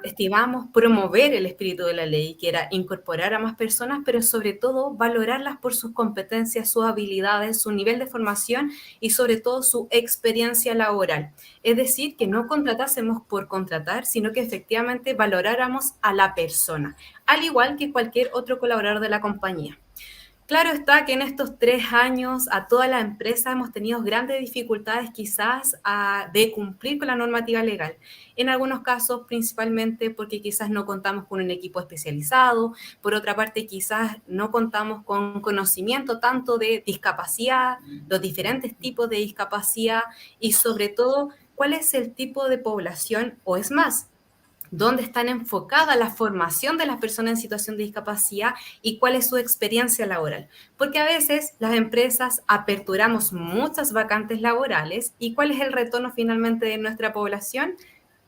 estimamos promover el espíritu de la ley, que era incorporar a más personas, pero sobre todo valorarlas por sus competencias, sus habilidades, su nivel de formación y sobre todo su experiencia laboral. Es decir, que no contratásemos por contratar, sino que efectivamente valoráramos a la persona, al igual que cualquier otro colaborador de la compañía. Claro está que en estos 3 años a toda la empresa hemos tenido grandes dificultades quizás de cumplir con la normativa legal. En algunos casos principalmente porque quizás no contamos con un equipo especializado, por otra parte quizás no contamos con conocimiento tanto de discapacidad, los diferentes tipos de discapacidad y sobre todo cuál es el tipo de población o es más, dónde están enfocadas la formación de las personas en situación de discapacidad y cuál es su experiencia laboral. Porque a veces las empresas aperturamos muchas vacantes laborales y cuál es el retorno finalmente de nuestra población,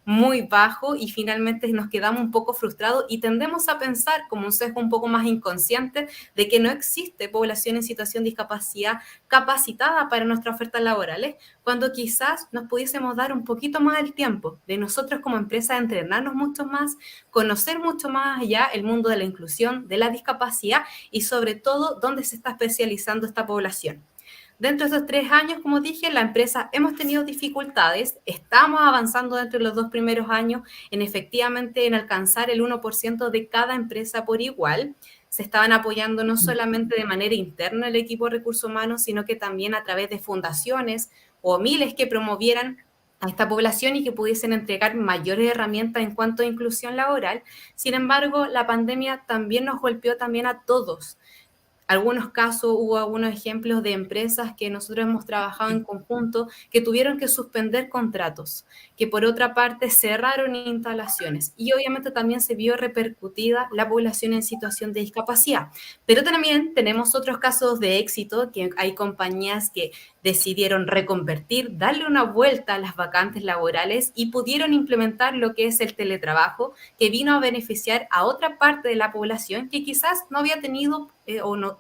muy bajo, y finalmente nos quedamos un poco frustrados y tendemos a pensar como un sesgo un poco más inconsciente de que no existe población en situación de discapacidad capacitada para nuestras ofertas laborales, cuando quizás nos pudiésemos dar un poquito más el tiempo de nosotros como empresa entrenarnos mucho más, conocer mucho más allá el mundo de la inclusión, de la discapacidad y sobre todo dónde se está especializando esta población. Dentro de estos 3 años, como dije, la empresa hemos tenido dificultades, estamos avanzando dentro de los 2 primeros años efectivamente en alcanzar el 1% de cada empresa por igual. Se estaban apoyando no solamente de manera interna el equipo de recursos humanos, sino que también a través de fundaciones o miles que promovieran a esta población y que pudiesen entregar mayores herramientas en cuanto a inclusión laboral. Sin embargo, la pandemia también nos golpeó también a todos. Algunos casos, hubo algunos ejemplos de empresas que nosotros hemos trabajado en conjunto que tuvieron que suspender contratos, que por otra parte cerraron instalaciones y obviamente también se vio repercutida la población en situación de discapacidad. Pero también tenemos otros casos de éxito, que hay compañías que decidieron reconvertir, darle una vuelta a las vacantes laborales y pudieron implementar lo que es el teletrabajo, que vino a beneficiar a otra parte de la población que quizás no había tenido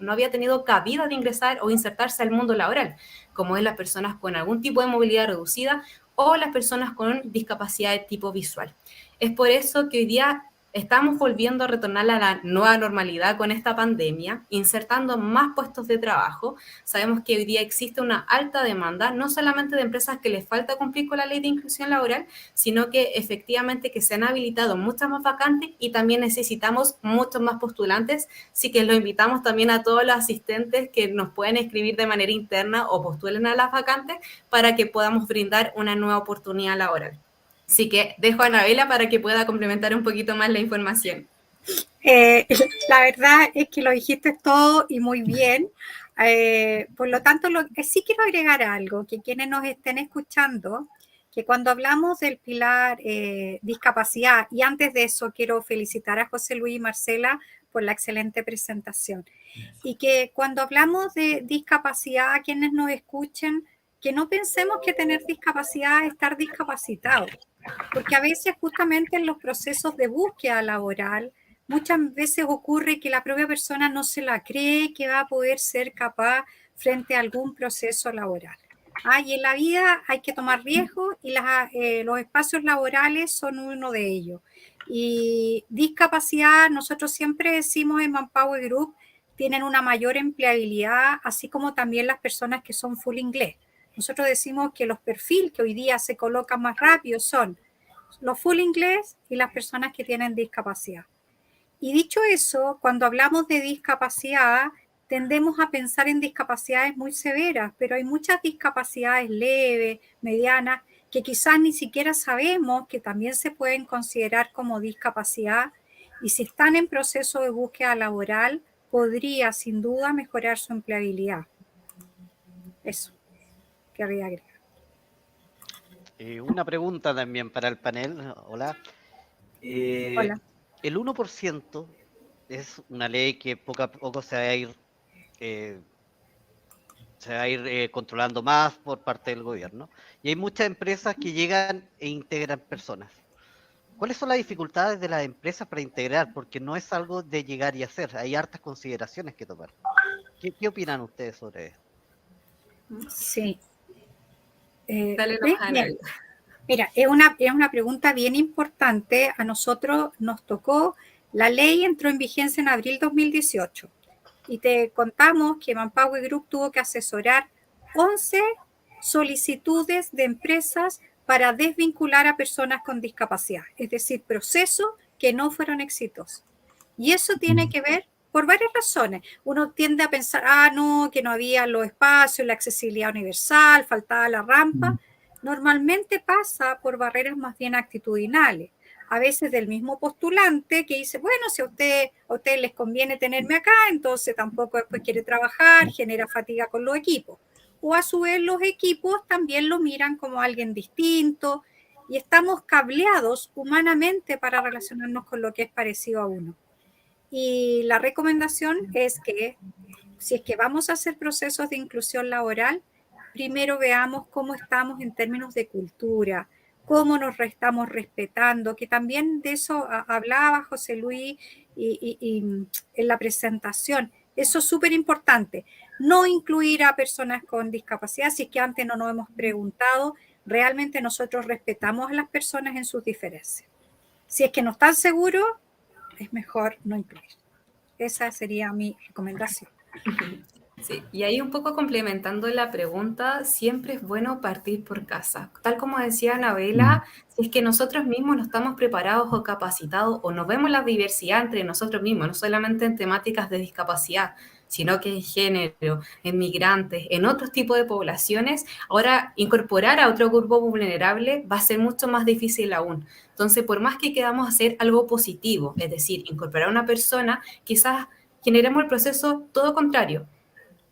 no había tenido cabida de ingresar o insertarse al mundo laboral, como es las personas con algún tipo de movilidad reducida o las personas con discapacidad de tipo visual. Es por eso que hoy día estamos volviendo a retornar a la nueva normalidad con esta pandemia, insertando más puestos de trabajo. Sabemos que hoy día existe una alta demanda, no solamente de empresas que les falta cumplir con la ley de inclusión laboral, sino que efectivamente que se han habilitado muchas más vacantes y también necesitamos muchos más postulantes, así que los invitamos también a todos los asistentes que nos pueden escribir de manera interna o postulen a las vacantes para que podamos brindar una nueva oportunidad laboral. Así que dejo a Anabela para que pueda complementar un poquito más la información. La verdad es que lo dijiste todo y muy bien, Por lo tanto, sí quiero agregar algo, que quienes nos estén escuchando, que cuando hablamos del pilar discapacidad, y antes de eso quiero felicitar a José Luis y Marcela por la excelente presentación, y que cuando hablamos de discapacidad, quienes nos escuchen, que no pensemos que tener discapacidad es estar discapacitado, porque a veces justamente en los procesos de búsqueda laboral, muchas veces ocurre que la propia persona no se la cree que va a poder ser capaz frente a algún proceso laboral. Y en la vida hay que tomar riesgos y los espacios laborales son uno de ellos. Y discapacidad, nosotros siempre decimos en Manpower Group, tienen una mayor empleabilidad, así como también las personas que son full inglés. Nosotros decimos que los perfiles que hoy día se colocan más rápido son los full inglés y las personas que tienen discapacidad. Y dicho eso, cuando hablamos de discapacidad, tendemos a pensar en discapacidades muy severas, pero hay muchas discapacidades leves, medianas, que quizás ni siquiera sabemos que también se pueden considerar como discapacidad, y si están en proceso de búsqueda laboral, podría sin duda mejorar su empleabilidad. Eso querría agregar. Una pregunta también para el panel. Hola. Hola. El 1% es una ley que poco a poco se va a ir controlando más por parte del gobierno. Y hay muchas empresas que llegan e integran personas. ¿Cuáles son las dificultades de las empresas para integrar? Porque no es algo de llegar y hacer. Hay hartas consideraciones que tomar. ¿Qué opinan ustedes sobre esto? Sí. Dale nomás, Ana. Mira, es una pregunta bien importante. A nosotros nos tocó, la ley entró en vigencia en abril 2018 y te contamos que Manpower Group tuvo que asesorar 11 solicitudes de empresas para desvincular a personas con discapacidad, es decir, procesos que no fueron exitosos. Y eso tiene que ver por varias razones. Uno tiende a pensar, no, que no había los espacios, la accesibilidad universal, faltaba la rampa. Normalmente pasa por barreras más bien actitudinales. A veces del mismo postulante que dice, bueno, si a ustedes les conviene tenerme acá, entonces tampoco después quiere trabajar, genera fatiga con los equipos. O a su vez los equipos también lo miran como alguien distinto y estamos cableados humanamente para relacionarnos con lo que es parecido a uno. Y la recomendación es que si es que vamos a hacer procesos de inclusión laboral, primero veamos cómo estamos en términos de cultura, cómo nos estamos respetando, que también de eso hablaba José Luis y en la presentación. Eso es súper importante. No incluir a personas con discapacidad, si es que antes no nos hemos preguntado, realmente nosotros respetamos a las personas en sus diferencias. Si es que no están seguros, es mejor no incluir. Esa sería mi recomendación. Sí, y ahí un poco complementando la pregunta, siempre es bueno partir por casa. Tal como decía Anabela, si es que nosotros mismos no estamos preparados o capacitados o no vemos la diversidad entre nosotros mismos, no solamente en temáticas de discapacidad, sino que en género, en migrantes, en otros tipos de poblaciones, ahora incorporar a otro grupo vulnerable va a ser mucho más difícil aún. Entonces, por más que queramos hacer algo positivo, es decir, incorporar a una persona, quizás generemos el proceso todo contrario.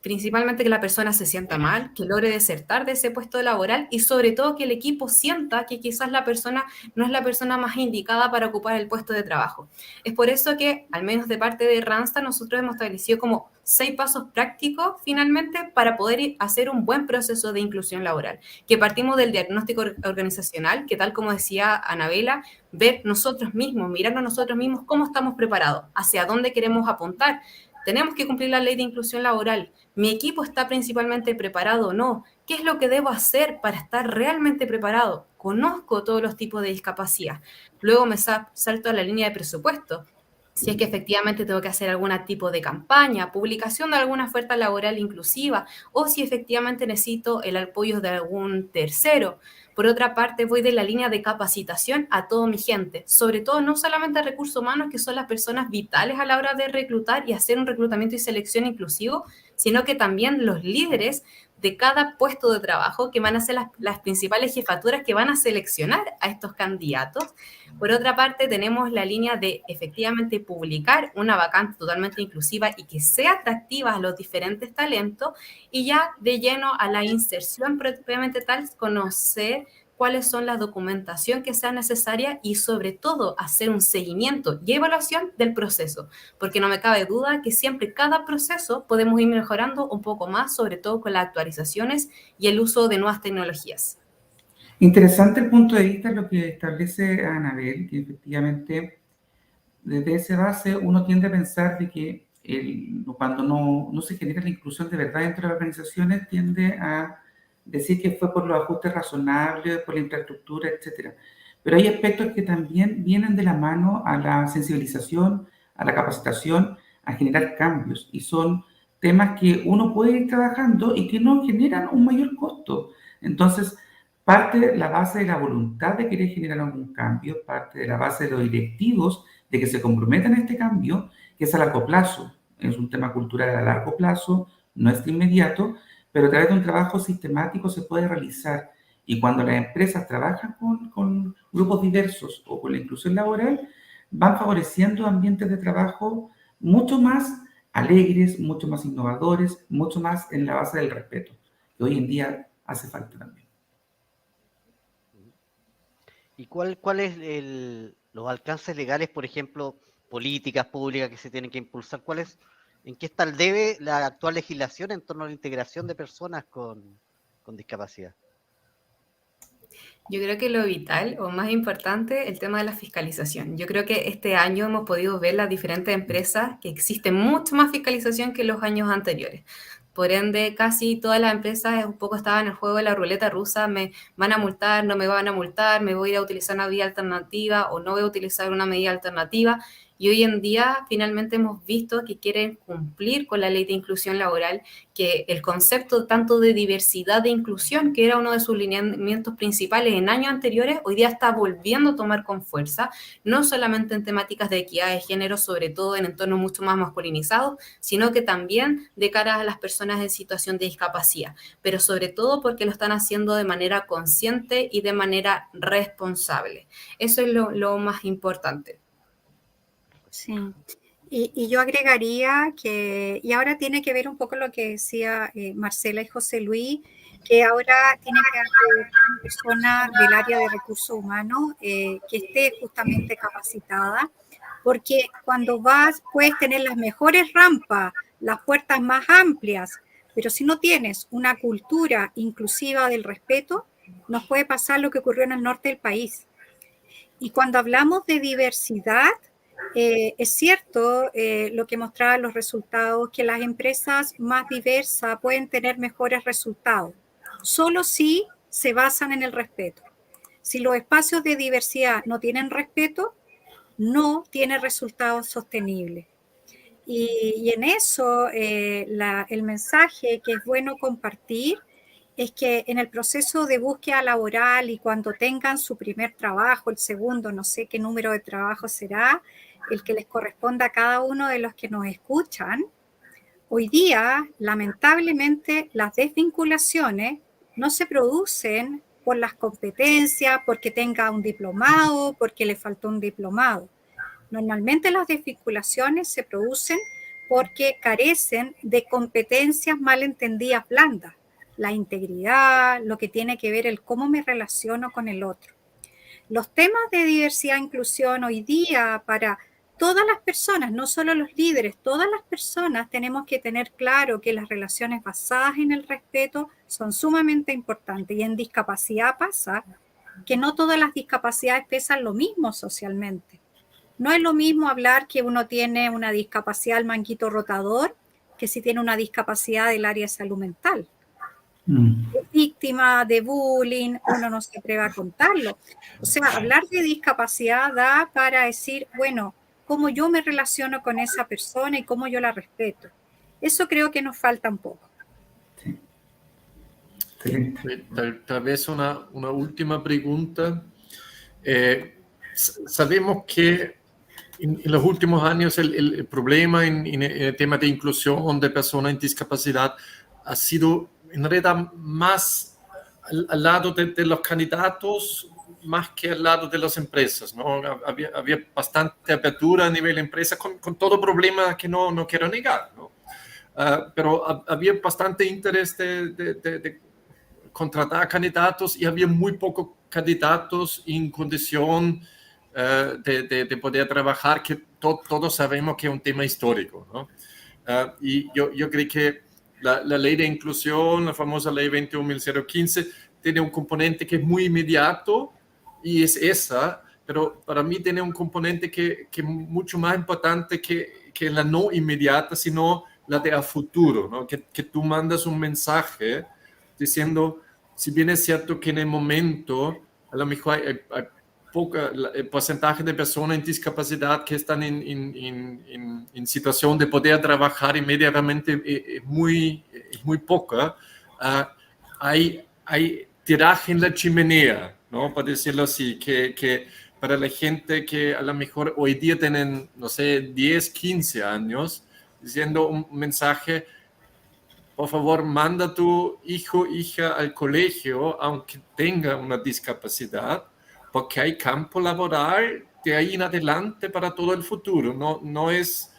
Principalmente que la persona se sienta mal, que logre desertar de ese puesto laboral y sobre todo que el equipo sienta que quizás la persona no es la persona más indicada para ocupar el puesto de trabajo. Es por eso que, al menos de parte de Randstad, nosotros hemos establecido como 6 pasos prácticos finalmente para poder hacer un buen proceso de inclusión laboral. Que partimos del diagnóstico organizacional, que tal como decía Anabela, ver nosotros mismos, mirarnos nosotros mismos cómo estamos preparados, hacia dónde queremos apuntar. Tenemos que cumplir la ley de inclusión laboral. ¿Mi equipo está principalmente preparado o no? ¿Qué es lo que debo hacer para estar realmente preparado? Conozco todos los tipos de discapacidad. Luego me salto a la línea de presupuesto. Si es que efectivamente tengo que hacer algún tipo de campaña, publicación de alguna oferta laboral inclusiva, o si efectivamente necesito el apoyo de algún tercero. Por otra parte, voy de la línea de capacitación a toda mi gente, sobre todo no solamente a recursos humanos, que son las personas vitales a la hora de reclutar y hacer un reclutamiento y selección inclusivo, sino que también los líderes de cada puesto de trabajo, que van a ser las principales jefaturas que van a seleccionar a estos candidatos. Por otra parte, tenemos la línea de efectivamente publicar una vacante totalmente inclusiva y que sea atractiva a los diferentes talentos, y ya de lleno a la inserción propiamente tal, conocer cuáles son la documentación que sea necesaria y sobre todo hacer un seguimiento y evaluación del proceso, porque no me cabe duda que siempre cada proceso podemos ir mejorando un poco más, sobre todo con las actualizaciones y el uso de nuevas tecnologías. Interesante el punto de vista, lo que establece Anabel, que efectivamente desde esa base uno tiende a pensar de que cuando no se genera la inclusión de verdad entre las organizaciones, tiende a decir que fue por los ajustes razonables, por la infraestructura, etc. Pero hay aspectos que también vienen de la mano a la sensibilización, a la capacitación, a generar cambios, y son temas que uno puede ir trabajando y que no generan un mayor costo. Entonces, parte de la base de la voluntad de querer generar algún cambio, parte de la base de los directivos de que se comprometan a este cambio, que es a largo plazo. Es un tema cultural a largo plazo, no es de inmediato, pero a través de un trabajo sistemático se puede realizar. Y cuando las empresas trabajan con grupos diversos o con la inclusión laboral, van favoreciendo ambientes de trabajo mucho más alegres, mucho más innovadores, mucho más en la base del respeto, que hoy en día hace falta también. ¿Y cuál es los alcances legales, por ejemplo, políticas públicas que se tienen que impulsar? ¿En qué está el debe la actual legislación en torno a la integración de personas con discapacidad? Yo creo que lo vital o más importante, el tema de la fiscalización. Yo creo que este año hemos podido ver las diferentes empresas que existe mucho más fiscalización que los años anteriores. Por ende, casi todas las empresas un poco estaban en el juego de la ruleta rusa: me van a multar, no me van a multar, me voy a ir a utilizar una vía alternativa o no voy a utilizar una medida alternativa. Y hoy en día finalmente hemos visto que quieren cumplir con la ley de inclusión laboral, que el concepto tanto de diversidad e inclusión, que era uno de sus lineamientos principales en años anteriores, hoy día está volviendo a tomar con fuerza, no solamente en temáticas de equidad de género, sobre todo en entornos mucho más masculinizados, sino que también de cara a las personas en situación de discapacidad, pero sobre todo porque lo están haciendo de manera consciente y de manera responsable. Eso es lo más importante. Sí, y yo agregaría que, y ahora tiene que ver un poco lo que decía Marcela y José Luis, que ahora tiene que haber una persona del área de recursos humanos que esté justamente capacitada, porque cuando vas puedes tener las mejores rampas, las puertas más amplias, pero si no tienes una cultura inclusiva del respeto, nos puede pasar lo que ocurrió en el norte del país. Y cuando hablamos de diversidad, es cierto lo que mostraban los resultados, que las empresas más diversas pueden tener mejores resultados, solo si se basan en el respeto. Si los espacios de diversidad no tienen respeto, no tiene resultados sostenibles. Y en eso el mensaje que es bueno compartir es que en el proceso de búsqueda laboral y cuando tengan su primer trabajo, el segundo, no sé qué número de trabajo será, el que les corresponda a cada uno de los que nos escuchan, hoy día, lamentablemente, las desvinculaciones no se producen por las competencias, porque tenga un diplomado, porque le faltó un diplomado. Normalmente las desvinculaciones se producen porque carecen de competencias mal entendidas blandas, la integridad, lo que tiene que ver el cómo me relaciono con el otro. Los temas de diversidad e inclusión hoy día para todas las personas, no solo los líderes, todas las personas tenemos que tener claro que las relaciones basadas en el respeto son sumamente importantes. Y en discapacidad pasa que no todas las discapacidades pesan lo mismo socialmente. No es lo mismo hablar que uno tiene una discapacidad del manguito rotador que si tiene una discapacidad del área de salud mental. Es víctima de bullying, uno no se atreve a contarlo. O sea, hablar de discapacidad da para decir, bueno, cómo yo me relaciono con esa persona y cómo yo la respeto. Eso creo que nos falta un poco. Sí. Tal vez una última pregunta. Sabemos que en los últimos años el problema en el tema de inclusión de personas en discapacidad ha sido en realidad más al lado de los candidatos más que al lado de las empresas, ¿no? Había bastante apertura a nivel empresa con todo problema que no quiero negar, ¿no? Pero había bastante interés de contratar candidatos y había muy pocos candidatos en condición de poder trabajar, que todos sabemos que es un tema histórico, ¿no? Y yo creo que la ley de inclusión, la famosa ley 21.015, tiene un componente que es muy inmediato y es esa, pero para mí tiene un componente que es mucho más importante que la no inmediata, sino la de a futuro, ¿no? Que tú mandas un mensaje diciendo, si bien es cierto que en el momento a lo mejor hay el porcentaje de personas en discapacidad que están en situación de poder trabajar inmediatamente es muy poca, hay tiraje en la chimenea, ¿no? Para decirlo así, que para la gente que a lo mejor hoy día tienen, no sé, 10, 15 años, diciendo un mensaje, por favor, manda a tu hijo, hija al colegio, aunque tenga una discapacidad, porque hay campo laboral de ahí en adelante para todo el futuro. No es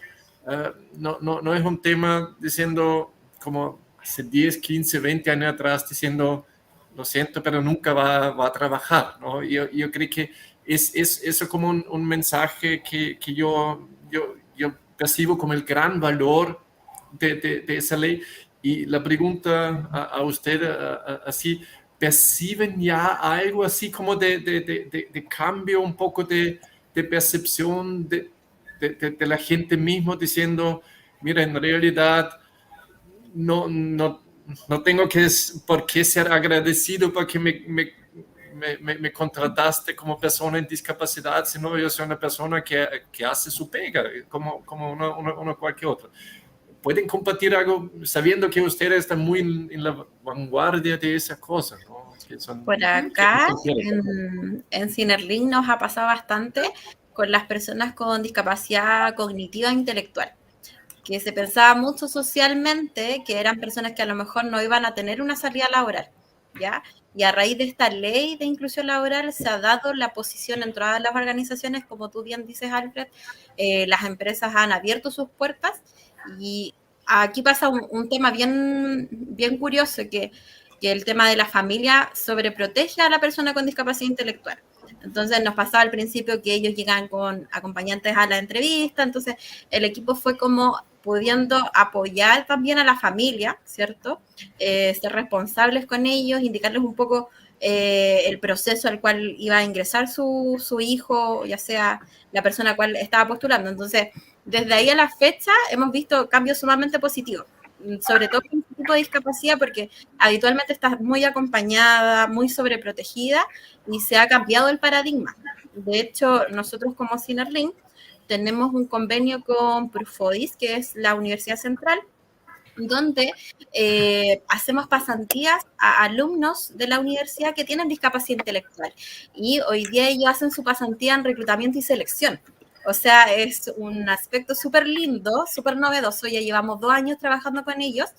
un tema diciendo como hace 10, 15, 20 años atrás, diciendo, lo siento, pero nunca va a trabajar, ¿no? Yo creo que es eso como un mensaje que yo percibo como el gran valor de esa ley. Y la pregunta a usted, así, ¿perciben ya algo así como de cambio, un poco de percepción de la gente mismo diciendo, mira, en realidad no tengo por qué ser agradecido porque me contrataste como persona en discapacidad, sino yo soy una persona que hace su pega, como uno cualquier otro? ¿Pueden compartir algo sabiendo que ustedes están muy en la vanguardia de esas cosas, ¿no? Por acá, en Cinerlink nos ha pasado bastante con las personas con discapacidad cognitiva e intelectual, que se pensaba mucho socialmente que eran personas que a lo mejor no iban a tener una salida laboral, ¿ya? Y a raíz de esta ley de inclusión laboral se ha dado la posición en todas las organizaciones, como tú bien dices, Alfred, las empresas han abierto sus puertas. Y aquí pasa un tema bien curioso, que el tema de la familia sobreprotege a la persona con discapacidad intelectual. Entonces nos pasaba al principio que ellos llegaban con acompañantes a la entrevista, entonces el equipo fue como pudiendo apoyar también a la familia, ¿cierto? Ser responsables con ellos, indicarles un poco el proceso al cual iba a ingresar su hijo, ya sea la persona a la cual estaba postulando. Entonces, desde ahí a la fecha hemos visto cambios sumamente positivos, sobre todo con este tipo de discapacidad, porque habitualmente estás muy acompañada, muy sobreprotegida y se ha cambiado el paradigma. De hecho, nosotros como Cinerlink tenemos un convenio con Prufodis, que es la Universidad Central, donde hacemos pasantías a alumnos de la universidad que tienen discapacidad intelectual. Y hoy día ellos hacen su pasantía en reclutamiento y selección. O sea, es un aspecto súper lindo, súper novedoso. Ya llevamos 2 años trabajando con ellos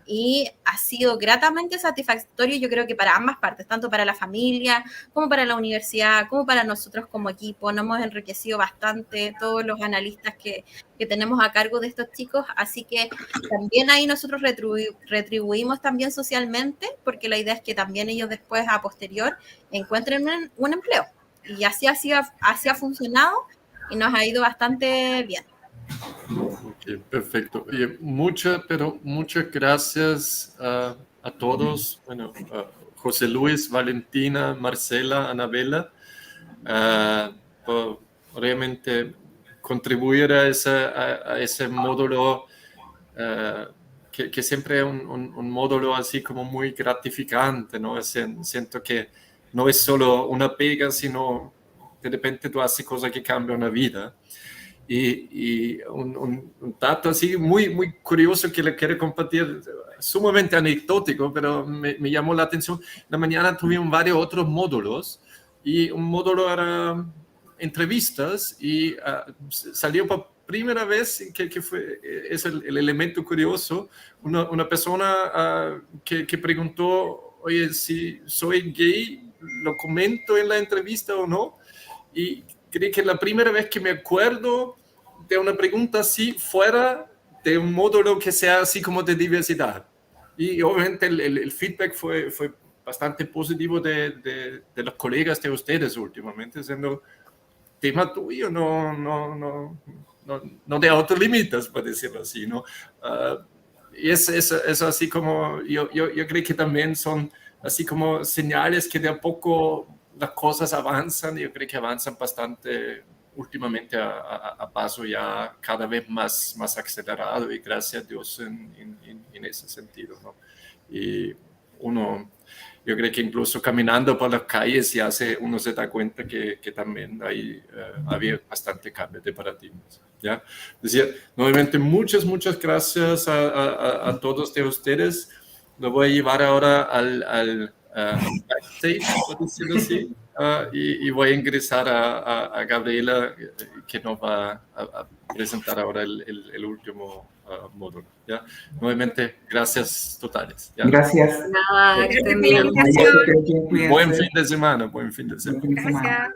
y ha sido gratamente satisfactorio, yo creo que para ambas partes, tanto para la familia, como para la universidad, como para nosotros como equipo. Nos hemos enriquecido bastante, todos los analistas que tenemos a cargo de estos chicos, así que también ahí nosotros retribuimos también socialmente, porque la idea es que también ellos después, a posterior, encuentren un empleo. Y así ha funcionado y nos ha ido bastante bien. Okay, perfecto. Muchas gracias a todos. Bueno, José Luis, Valentina, Marcela, Anabela, por realmente contribuir a ese módulo que siempre es un módulo así como muy gratificante, ¿no? Siento que no es solo una pega, sino de repente tú haces cosas que cambian una vida. Y un dato así muy curioso que le quiero compartir, sumamente anecdótico, pero me llamó la atención. La mañana tuvimos varios otros módulos y un módulo era entrevistas y salió primera vez que fue, es el elemento curioso, una persona que preguntó, oye, si soy gay, ¿lo comento en la entrevista o no? Y creo que la primera vez que me acuerdo de una pregunta así fuera de un módulo que sea así como de diversidad. Y obviamente el feedback fue bastante positivo de los colegas de ustedes últimamente, siendo tema tuyo, no te autolimitas, por decirlo así, ¿no? Y es así como, yo creo que también son así como señales que de a poco las cosas avanzan, yo creo que avanzan bastante últimamente a paso ya cada vez más acelerado, y gracias a Dios en ese sentido, ¿no? Y yo creo que incluso caminando por las calles uno se da cuenta que también había bastante cambio de paradigmas, ¿ya? Decía, nuevamente, muchas gracias a todos de ustedes. Lo voy a llevar ahora al backstage, por decirlo así, y voy a ingresar a Gabriela, que nos va a presentar ahora el último módulo, ¿ya? Nuevamente, gracias totales, ¿ya? Gracias. Nada, que estén bien. Cuídense. Buen fin de semana. Gracias.